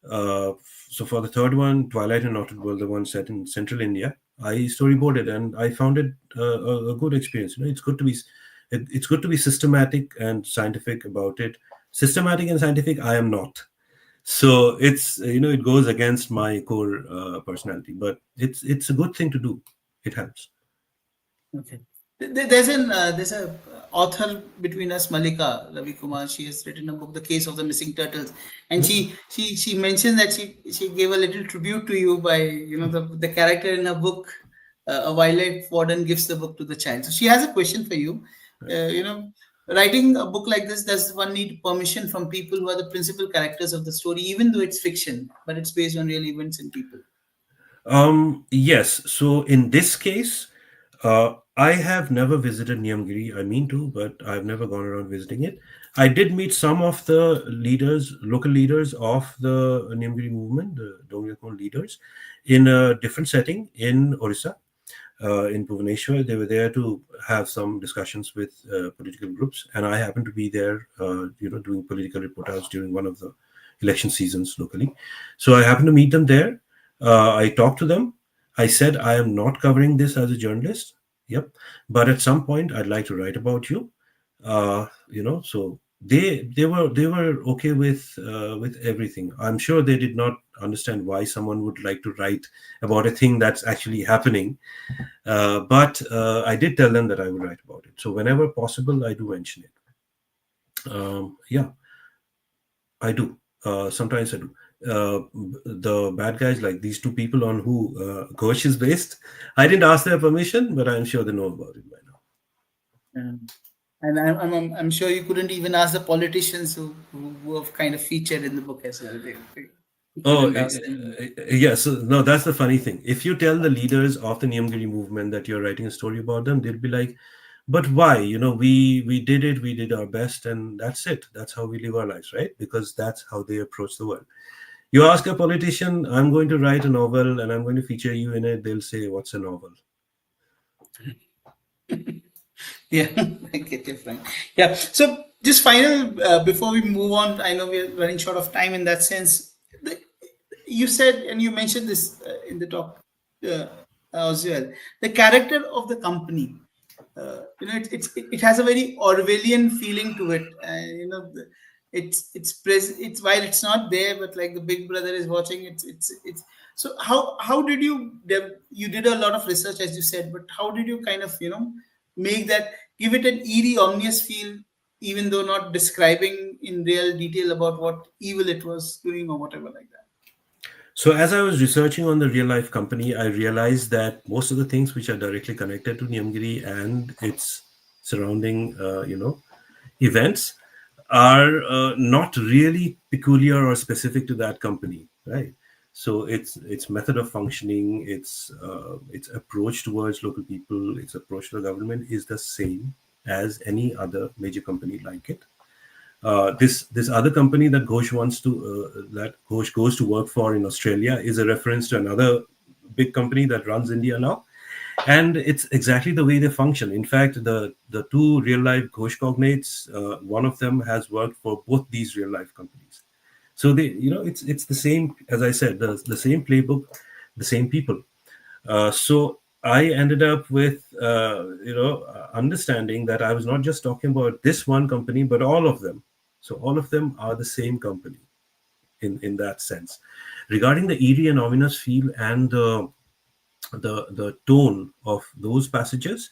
Uh, so for the third one, Twilight and Knotted World, the one set in central India, I storyboarded, and I found it a good experience. It's good to be systematic and scientific about it. Systematic and scientific, I am not. So it goes against my core personality, but it's a good thing to do. It helps. Okay. There's a author between us, Malika Ravi Kumar. She has written a book, The Case of the Missing Turtles, and she mentioned that she gave a little tribute to you by the character in her book. A wildlife warden gives the book to the child. So she has a question for you. Writing a book like this, does one need permission from people who are the principal characters of the story, even though it's fiction, but it's based on real events and people? Yes. So in this case, I have never visited Niyamgiri. I mean to, but I've never gone around visiting it. I did meet some of the leaders, local leaders of the Niyamgiri movement, the Dongria Kondh leaders, in a different setting in Odisha, in Bhubaneswar. They were there to have some discussions with political groups, and I happened to be there, doing political reportage during one of the election seasons locally. So I happened to meet them there. I talked to them. I said, I am not covering this as a journalist. Yep. But at some point, I'd like to write about you. So they were okay with everything. I'm sure they did not understand why someone would like to write about a thing that's actually happening. But I did tell them that I would write about it. So whenever possible, I do mention it. Yeah, I do. Sometimes I do. The bad guys, like these two people on who Ghosh is based, I didn't ask their permission, but I'm sure they know about it by now. Um, and I'm sure you couldn't even ask the politicians who have kind of featured in the book as well. You Oh, couldn't ask them. yes. No, that's the funny thing. If you tell the leaders of the Niyamgiri movement that you're writing a story about them, they'll be like, "But why? We did it. We did our best, and that's it. That's how we live our lives, right? Because that's how they approach the world." You ask a politician, "I'm going to write a novel and I'm going to feature you in it." They'll say, "What's a novel?" Yeah, I get your point. Yeah. So just final before we move on, I know we're running short of time in that sense. You said and you mentioned this in the talk uh, as well. The character of the company, it has a very Orwellian feeling to it. It's while it's not there, but like the Big Brother is watching. It's so how did you did a lot of research as you said, but how did you kind of make that give it an eerie, ominous feel, even though not describing in real detail about what evil it was doing or whatever like that. So as I was researching on the real life company, I realized that most of the things which are directly connected to Nyamgiri and its surrounding, events are not really peculiar or specific to that company, right? So its method of functioning, its approach towards local people, its approach to the government is the same as any other major company like it. This other company that Ghosh goes to work for in Australia is a reference to another big company that runs India now, and it's exactly the way they function. In fact, the two real life Ghosh cognates, one of them has worked for both these real life companies. So it's the same, as I said, the same playbook, the same people. So I ended up with understanding that I was not just talking about this one company, but all of them. So all of them are the same company in that sense. Regarding the eerie and ominous feel and the tone of those passages,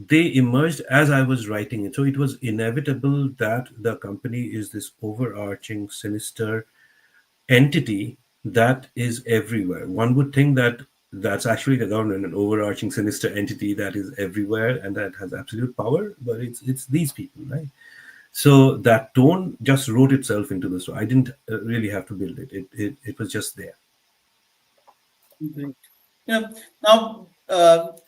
they emerged as I was writing it. So it was inevitable that the company is this overarching, sinister entity that is everywhere. One would think that that's actually the government, an overarching, sinister entity that is everywhere and that has absolute power, but it's these people, right? So that tone just wrote itself into the story. I didn't really have to build it. It was just there. Great. Now,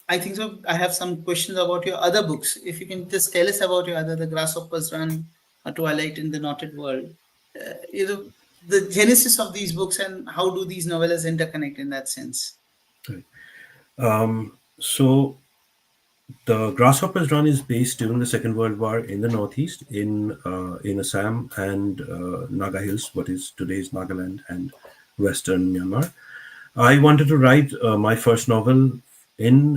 I think so. I have some questions about your other books. If you can just tell us about your other, The Grasshoppers Run, A Twilight in the Knotted World. The genesis of these books and how do these novellas interconnect in that sense? Right. So the Grasshoppers Run is based during the Second World War in the Northeast, in Assam and Naga Hills, what is today's Nagaland and Western Myanmar. I wanted to write my first novel in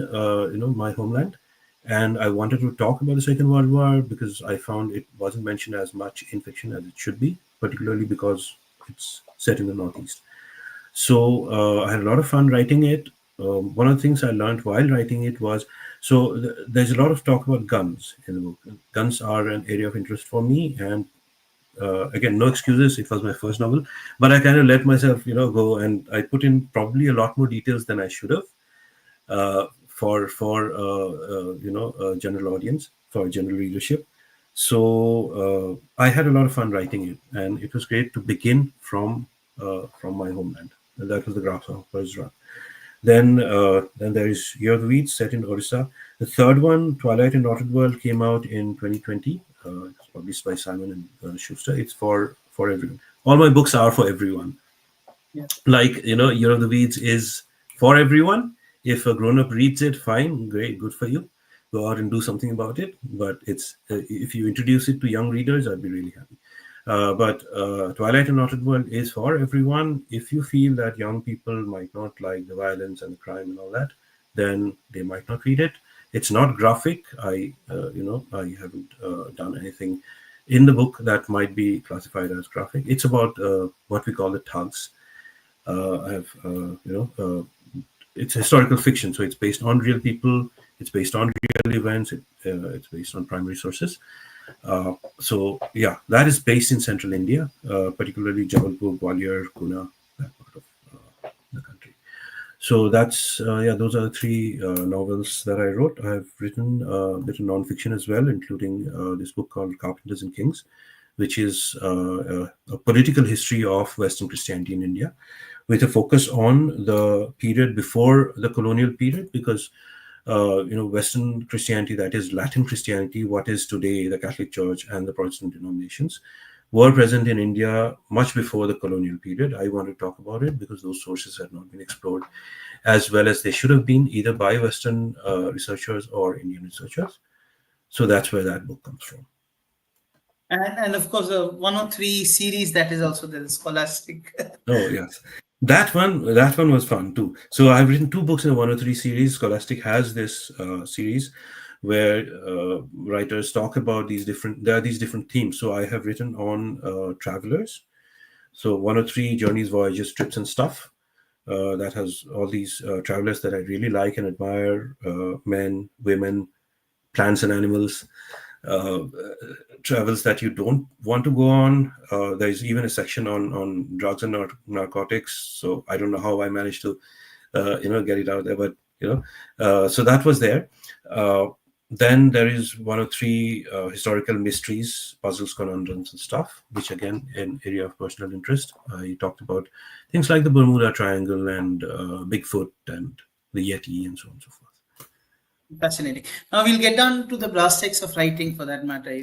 my homeland, and I wanted to talk about the Second World War because I found it wasn't mentioned as much in fiction as it should be, particularly because it's set in the Northeast. So I had a lot of fun writing it. One of the things I learned while writing it was there's a lot of talk about guns in the book. Guns are an area of interest for me, and again, no excuses. It was my first novel, but I kind of let myself, go, and I put in probably a lot more details than I should have for general audience, for general readership. So I had a lot of fun writing it, and it was great to begin from my homeland. And that was the Grasshoppers Run. Then there is Year of the Weeds, set in Odisha. The third one, Twilight in Knotted World, came out in 2020. It's published by Simon and Schuster. It's for everyone. All my books are for everyone. Yeah. Like, Year of the Weeds is for everyone. If a grown-up reads it, fine, great, good for you. Go out and do something about it. But it's if you introduce it to young readers, I'd be really happy. But Twilight and Knotted World is for everyone. If you feel that young people might not like the violence and the crime and all that, then they might not read it. It's not graphic. I haven't done anything in the book that might be classified as graphic. It's about what we call the thugs. I have, it's historical fiction, so it's based on real people. It's based on real events. It's based on primary sources. So yeah, that is based in central India, particularly Jabalpur, Gwalior, Guna, that part of the country. So that's those are the three novels that I wrote. I have written a bit of nonfiction as well, including this book called Carpenters and Kings, which is a political history of Western Christianity in India, with a focus on the period before the colonial period, because Western Christianity, that is Latin Christianity, what is today the Catholic Church and the Protestant denominations, were present in India much before the colonial period. I want to talk about it because those sources had not been explored as well as they should have been, either by Western researchers or Indian researchers. So that's where that book comes from. And of course, the 103 series that is also there, the Scholastic. Oh yes, that one was fun too. So I've written two books in the 103 series. Scholastic has this series where writers talk about there are these different themes. So I have written on travelers. So 103 journeys, voyages, trips, and stuff. That has all these travelers that I really like and admire: men, women, plants, and animals. Uh, Travels that you don't want to go on. There's even a section on drugs and narcotics. So I don't know how I managed to, get it out there, but so that was there. Then there is one or three historical mysteries, puzzles, conundrums, and stuff, which again, an area of personal interest. I talked about things like the Bermuda Triangle and Bigfoot and the Yeti and so on and so forth. Fascinating. Now we'll get down to the brass tacks of writing for that matter.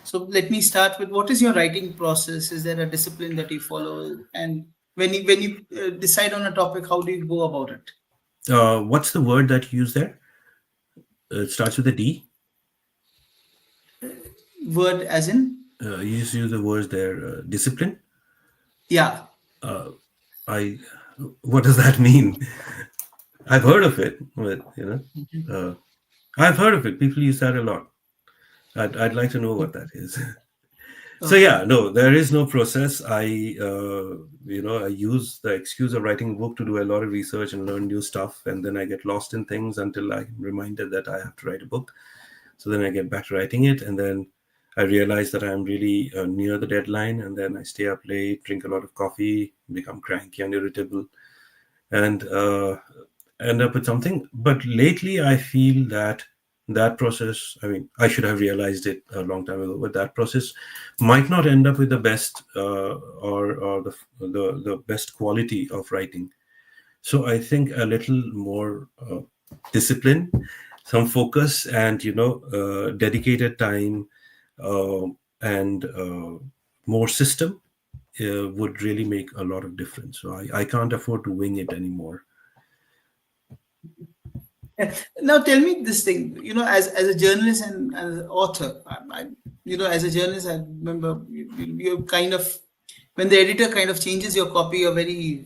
So let me start with what is your writing process? Is there a discipline that you follow? And when you decide on a topic, how do you go about it? What's the word that you use there? It starts with a D. Word as in? You just use the words there, discipline. Yeah. I, what does that mean? I've heard of it, but I've heard of it. People use that a lot. I'd like to know what that is. So Okay. yeah, no, there is no process. I use the excuse of writing a book to do a lot of research and learn new stuff, and then I get lost in things until I'm reminded that I have to write a book. So then I get back to writing it, and then I realize that I'm really near the deadline, and then I stay up late, drink a lot of coffee, become cranky and irritable, and end up with something. But lately, I feel that that process, I mean, I should have realized it a long time ago, but that process might not end up with the best or the best quality of writing. So I think a little more discipline, some focus, and dedicated time, uh, and more system would really make a lot of difference. So I can't afford to wing it anymore. Yeah. Now tell me this thing. As a journalist and as an author, as a journalist, I remember you kind of when the editor kind of changes your copy, you're very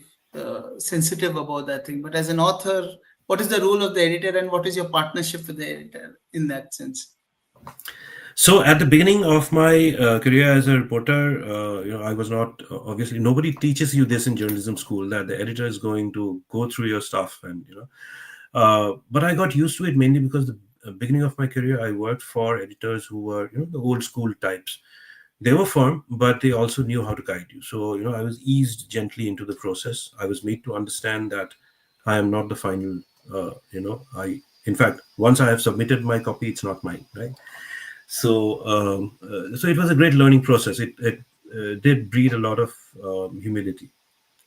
sensitive about that thing. But as an author, what is the role of the editor, and what is your partnership with the editor in that sense? So at the beginning of my career as a reporter, I was not obviously nobody teaches you this in journalism school that the editor is going to go through your stuff and but I got used to it mainly because the beginning of my career I worked for editors who were the old school types. They were firm, but they also knew how to guide you. So I was eased gently into the process. I was made to understand that I am not the final. I in fact once I have submitted my copy, it's not mine, right? So it was a great learning process. It did breed a lot of humility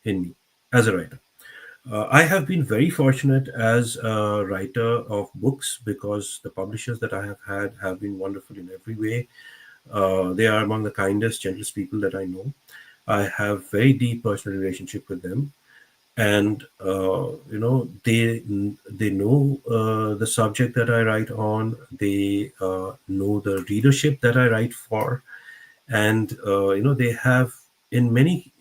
in me as a writer. I have been very fortunate as a writer of books because the publishers that I have had have been wonderful in every way. They are among the kindest, gentlest people that I know. I have very deep personal relationship with them, and they know the subject that I write on. They know the readership that I write for, and they have in many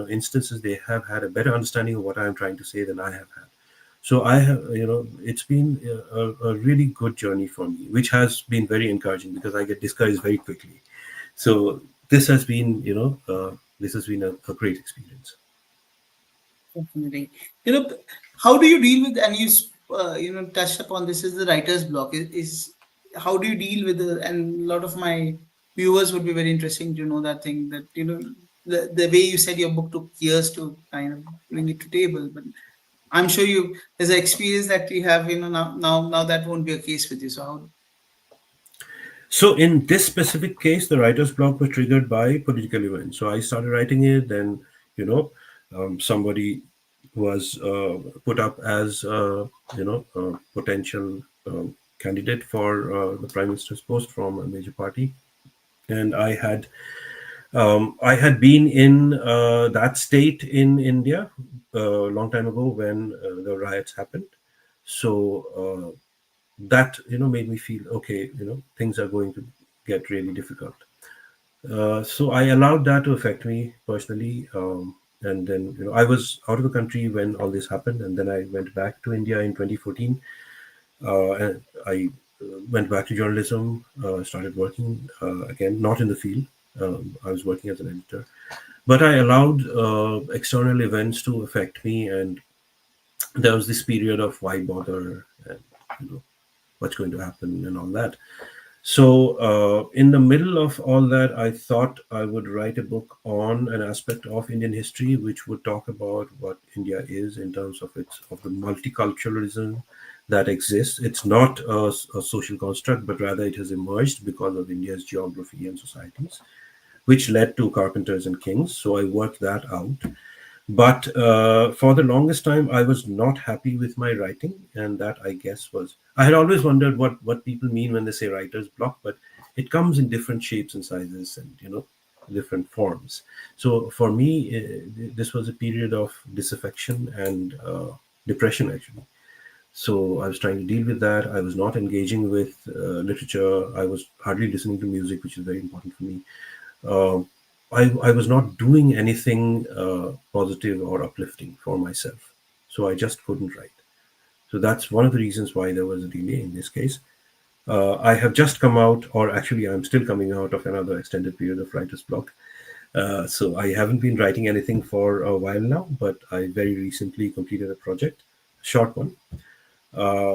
instances they have had a better understanding of what I am trying to say than I have had. So I have it's been a really good journey for me, which has been very encouraging because I get discouraged very quickly. So this has been a great experience. Definitely. You know, how do you deal with, and touched upon this is the writer's block. Is how do you deal with and a lot of my viewers would be very interesting to know that thing that, the way you said your book took years to kind of bring it to table, but I'm sure there's an experience that you have, now that won't be a case with you. So how, So in this specific case, the writer's block was triggered by political events. So I started writing it, then you know, somebody was put up as a potential candidate for the prime minister's post from a major party, and I had been in that state in India a long time ago when the riots happened. So that made me feel okay. Things are going to get really difficult. So I allowed that to affect me personally. And then I was out of the country when all this happened, and then I went back to India in 2014. And I went back to journalism, started working again, not in the field. I was working as an editor, but I allowed external events to affect me, and there was this period of why bother, and you know what's going to happen and all that. So, in the middle of all that, I thought I would write a book on an aspect of Indian history, which would talk about what India is in terms of the multiculturalism that exists. It's not a social construct, but rather it has emerged because of India's geography and societies, which led to carpenters and kings. So I worked that out. But for the longest time, I was not happy with my writing, and that, I guess, was, I had always wondered what people mean when they say writer's block, but it comes in different shapes and sizes, and different forms. So for me, this was a period of disaffection and depression, actually. So I was trying to deal with that. I was not engaging with literature. I was hardly listening to music, which is very important for me. uh, I was not doing anything positive or uplifting for myself. So I just couldn't write. So that's one of the reasons why there was a delay in this case. I have just come out, or actually, I'm still coming out of another extended period of writer's block. So I haven't been writing anything for a while now, but I very recently completed a project, a short one.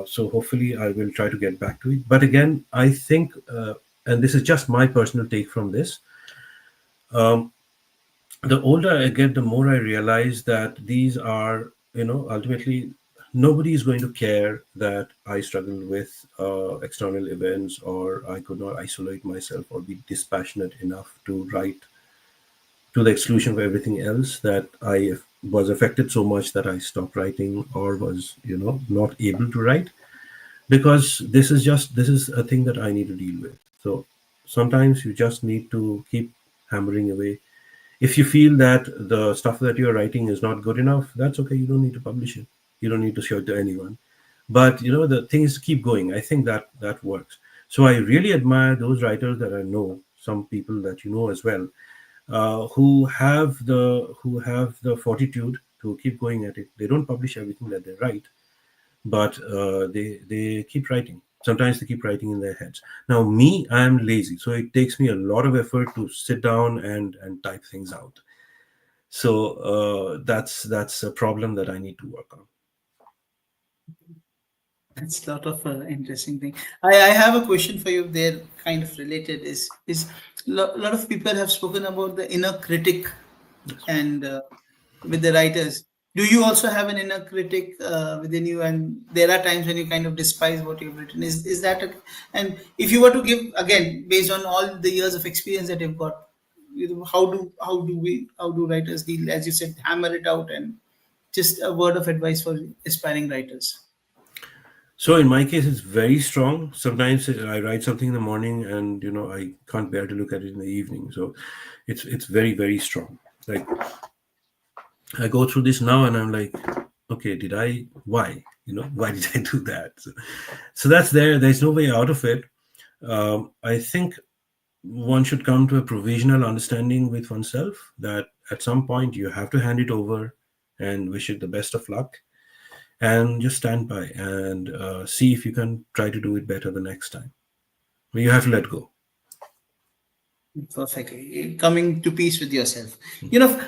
So hopefully, I will try to get back to it. But again, I think, and this is just my personal take from this, um, the older I get, the more I realize that these are, ultimately, nobody is going to care that I struggled with external events, or I could not isolate myself or be dispassionate enough to write to the exclusion of everything else, that I was affected so much that I stopped writing or was, not able to write, because this is a thing that I need to deal with. So sometimes you just need to keep hammering away. If you feel that the stuff that you're writing is not good enough, that's okay. You don't need to publish it. You don't need to show it to anyone. But the thing is to keep going. I think that works. So I really admire those writers that I know, some people that you know as well, who have the fortitude to keep going at it. They don't publish everything that they write, but they keep writing. Sometimes they keep writing in their heads. Now, me, I am lazy, so it takes me a lot of effort to sit down and type things out. So that's a problem that I need to work on. That's a lot of interesting thing. I have a question for you there, kind of related. Is a lot of people have spoken about the inner critic, and with the writers. Do you also have an inner critic within you, and there are times when you kind of despise what you've written? Is that and if you were to give again, based on all the years of experience that you've got, how do writers deal, as you said, hammer it out, and just a word of advice for aspiring writers? So in my case, it's very strong. Sometimes I write something in the morning, and I can't bear to look at it in the evening. So it's very, very strong. Like, I go through this now, and I'm like, okay, did I? Why? Why did I do that? So that's there. There's no way out of it. I think one should come to a provisional understanding with oneself that at some point you have to hand it over and wish it the best of luck, and just stand by and see if you can try to do it better the next time. But you have to let go. Perfectly. Coming to peace with yourself.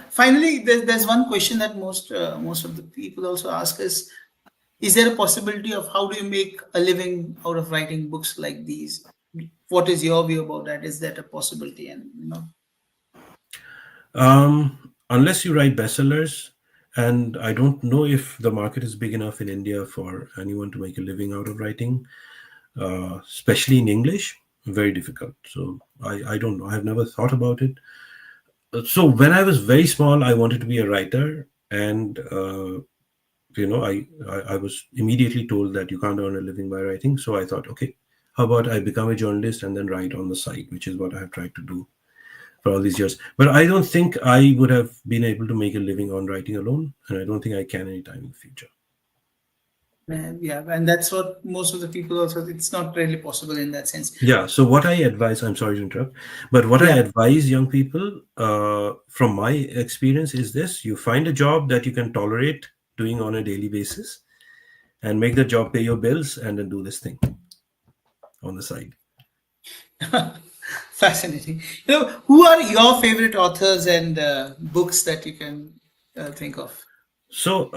Finally, there's one question that most of the people also ask is there a possibility of how do you make a living out of writing books like these? What is your view about that? Is that a possibility? And Unless you write bestsellers, and I don't know if the market is big enough in India for anyone to make a living out of writing, especially in English, very difficult. So I don't know. I've never thought about it. So when I was very small, I wanted to be a writer, and I was immediately told that you can't earn a living by writing. So I thought, okay, how about I become a journalist and then write on the side, which is what I have tried to do for all these years. But I don't think I would have been able to make a living on writing alone, and I don't think I can anytime in the future. yeah, and that's what most of the people also. It's not really possible in that sense. Yeah. So what I advise, I'm sorry to interrupt, but what I Yeah. advise young people, from my experience, is this: you find a job that you can tolerate doing on a daily basis, and make the job pay your bills, and then do this thing on the side. Fascinating. Who are your favorite authors and books that you can think of? So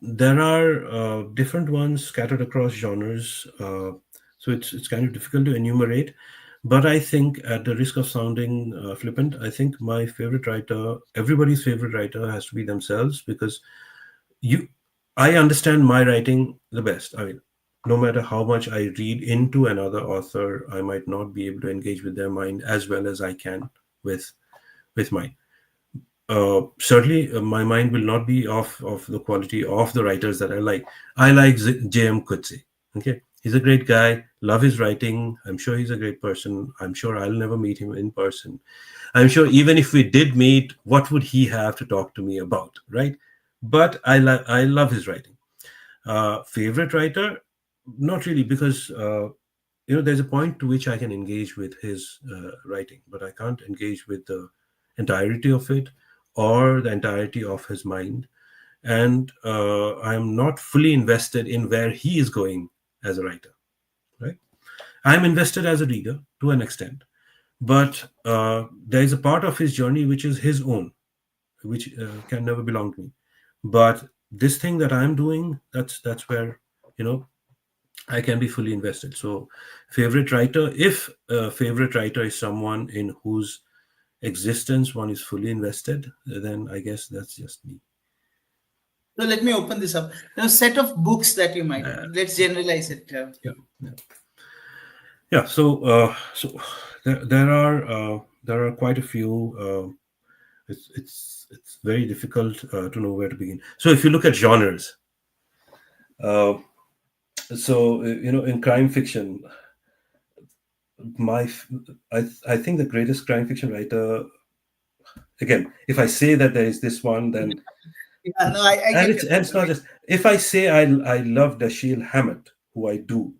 there are different ones scattered across genres. So it's kind of difficult to enumerate. But I think, at the risk of sounding flippant, I think my favorite writer, everybody's favorite writer, has to be themselves, because you, I understand my writing the best. I mean, no matter how much I read into another author, I might not be able to engage with their mind as well as I can with mine. Certainly, my mind will not be of the quality of the writers that I like. I like J.M. Coetzee. Okay, he's a great guy. Love his writing. I'm sure he's a great person. I'm sure I'll never meet him in person. I'm sure even if we did meet, what would he have to talk to me about, right? But I love his writing. Favorite writer? Not really, because there's a point to which I can engage with his writing, but I can't engage with the entirety of it or the entirety of his mind. And I'm not fully invested in where he is going as a writer, right? I'm invested as a reader to an extent, but there is a part of his journey which is his own, which can never belong to me. But this thing that I'm doing, that's where you know I can be fully invested. So, favorite writer, if a favorite writer is someone in whose existence one is fully invested, then I guess that's just me. So let me open this up. Set of books that you might. Let's generalize it. Yeah, yeah, yeah. So there are quite a few. It's very difficult to know where to begin. So if you look at genres, uh, in crime fiction, my f- I think the greatest crime fiction writer, again, if I say that there is this one, then Yeah, no, I and get it's your and point. it's not just, if I say I love Dashiell Hammett, who I do,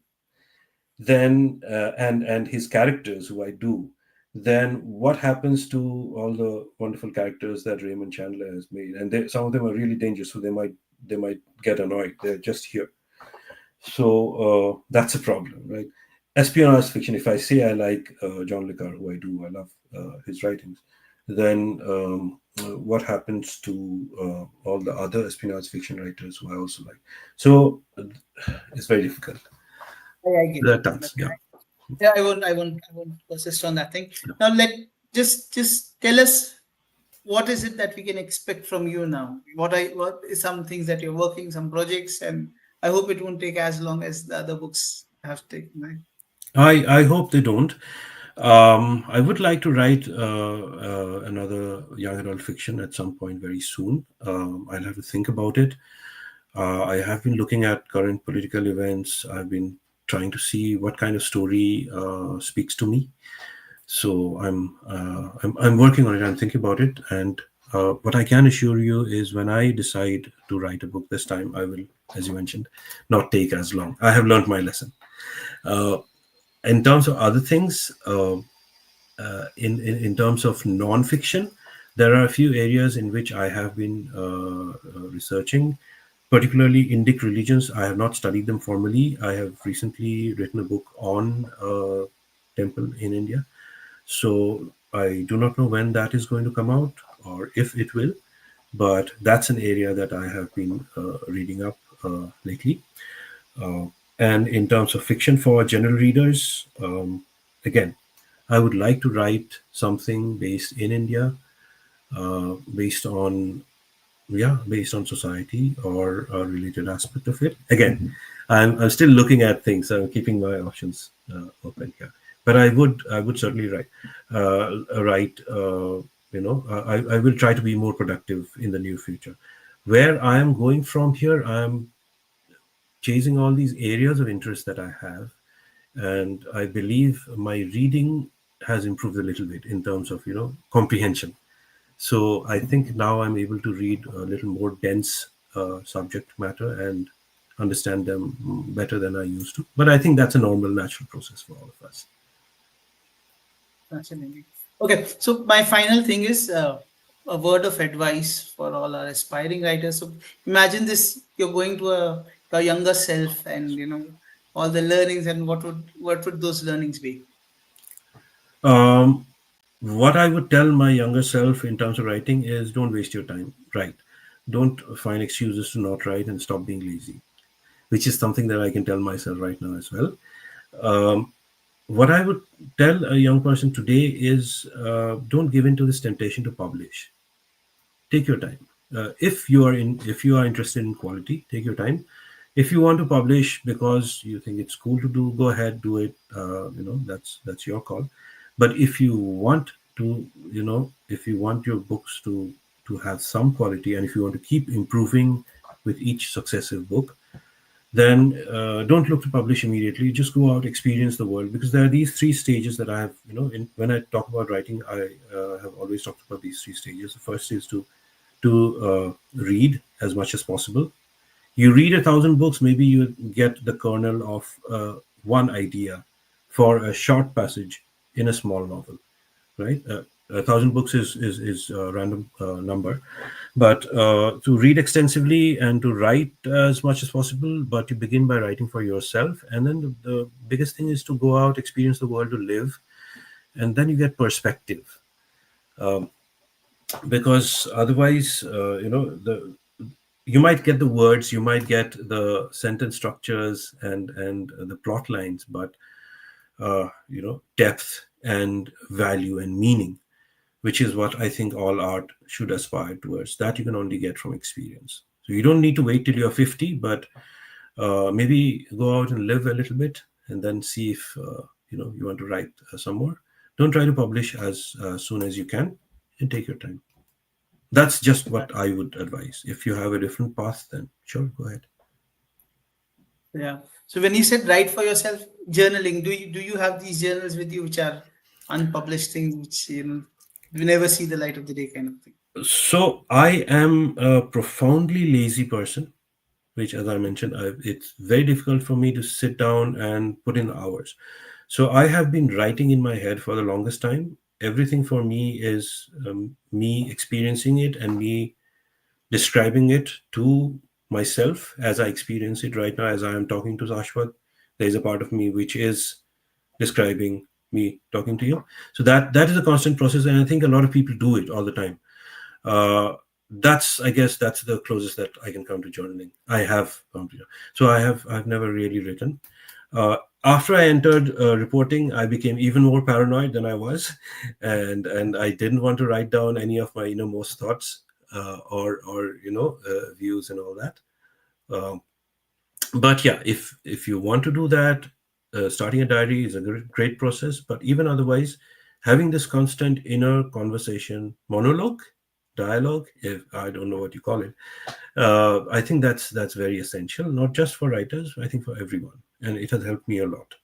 then and his characters, who I do, then what happens to all the wonderful characters that Raymond Chandler has made? And some of them are really dangerous, so they might get annoyed. They're just here. So that's a problem, right? Espionage fiction. If I say I like John le Carre, who I do, I love his writings, then what happens to all the other espionage fiction writers who I also like? So it's very difficult. I get There are your point. tons, Okay. yeah. Yeah, I won't persist on that thing. Now let just tell us what is it that we can expect from you now. What is some things that you're working, some projects, and I hope it won't take as long as the other books have taken. Right? I hope they don't. I would like to write another young adult fiction at some point very soon. I'll have to think about it. I have been looking at current political events. I've been trying to see what kind of story speaks to me. So I'm working on it. I'm thinking about it, and what I can assure you is, when I decide to write a book this time, I will, as you mentioned, not take as long. I have learned my lesson. Uh, in terms of other things, in terms of non-fiction, there are a few areas in which I have been researching, particularly Indic religions. I have not studied them formally. I have recently written a book on temple in India. So I do not know when that is going to come out or if it will, but that's an area that I have been reading up lately. Uh, and in terms of fiction for general readers, again, I would like to write something based in India, based on society or a related aspect of it. Again, I'm still looking at things. I'm keeping my options open here. But I would certainly write. I will try to be more productive in the near future. Where I am going from here, I am chasing all these areas of interest that I have, and I believe my reading has improved a little bit in terms of comprehension. So I think now I'm able to read a little more dense subject matter and understand them better than I used to. But I think that's a normal, natural process for all of us. Fascinating. Okay, so my final thing is a word of advice for all our aspiring writers. So imagine this: you're going to a younger self, and all the learnings, and what would those learnings be? Um, what I would tell my younger self in terms of writing is, don't waste your time. Write. Don't find excuses to not write, and stop being lazy, which is something that I can tell myself right now as well. Um, what I would tell a young person today is, don't give in to this temptation to publish. Take your time. If you are interested in quality, take your time. If you want to publish because you think it's cool to do, go ahead, do it. That's your call. But if you want to, if you want your books to have some quality, and if you want to keep improving with each successive book, then don't look to publish immediately. Just go out, experience the world, because there are these three stages that I have. When I talk about writing, I have always talked about these three stages. The first is to read as much as possible. You read 1,000 books, maybe you get the kernel of one idea for a short passage in a small novel, right? 1,000 books is a random number, but to read extensively and to write as much as possible. But you begin by writing for yourself, and then the biggest thing is to go out, experience the world, to live, and then you get perspective. Um, because otherwise, you might get the words, you might get the sentence structures and the plot lines, but depth and value and meaning, which is what I think all art should aspire towards, that you can only get from experience. So you don't need to wait till you're 50, but maybe go out and live a little bit, and then see if you want to write some more. Don't try to publish as soon as you can, and take your time. That's just what I would advise. If you have a different path, then sure, go ahead. Yeah. So when you said write for yourself, journaling, do you have these journals with you which are unpublished things which you never see the light of the day kind of thing? So I am a profoundly lazy person, which, as I mentioned, it's very difficult for me to sit down and put in hours. So I have been writing in my head for the longest time. Everything for me is me experiencing it and me describing it to myself as I experience it right now. As I am talking to Shashwat, there is a part of me which is describing me talking to you. So that is a constant process, and I think a lot of people do it all the time. I guess that's the closest that I can come to journaling. I have come to, so I've never really written. After I entered reporting, I became even more paranoid than I was, and I didn't want to write down any of my innermost thoughts or views and all that. Um, but yeah, if you want to do that, starting a diary is a great process. But even otherwise, having this constant inner conversation, monologue, dialogue, if I don't know what you call it, I think that's very essential, not just for writers, I think for everyone, and it has helped me a lot.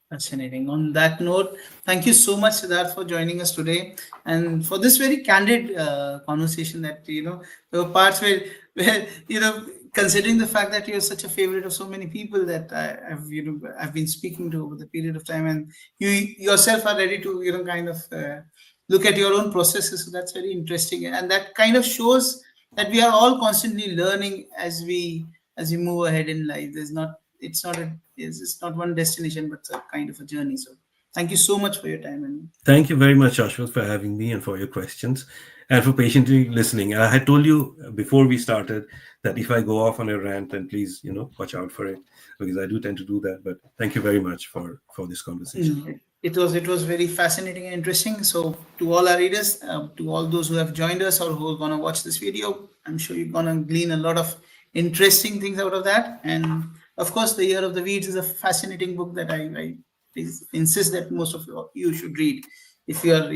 Fascinating. On that note, thank you so much, Siddharth, for joining us today and for this very candid conversation. That there were parts where considering the fact that you're such a favorite of so many people that I've been speaking to over the period of time, and you yourself are ready to kind of look at your own processes. So that's very interesting, and that kind of shows that we are all constantly learning as we move ahead in life. It's not one destination, but a kind of a journey. So thank you so much for your time. And Thank you very much, Shashwat, for having me and for your questions and for patiently listening. And I had told you before we started that if I go off on a rant, then please, watch out for it, because I do tend to do that. But thank you very much for this conversation. it was very fascinating and interesting. So to all our readers, to all those who have joined us or who are going to watch this video, I'm sure you're going to glean a lot of interesting things out of that. And of course, The Year of the Weeds is a fascinating book that I please insist that most of you should read if you are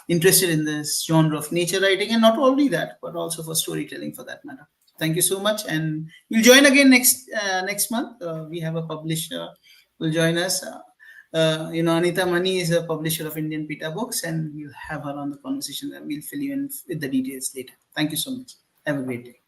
interested in this genre of nature writing, and not only that, but also for storytelling for that matter. Thank you so much, and we'll join again next month. We have a publisher will join us. Anita Mani is a publisher of Indian Pita books, and we'll have her on the conversation, and we'll fill you in with the details later. Thank you so much. Have a great day.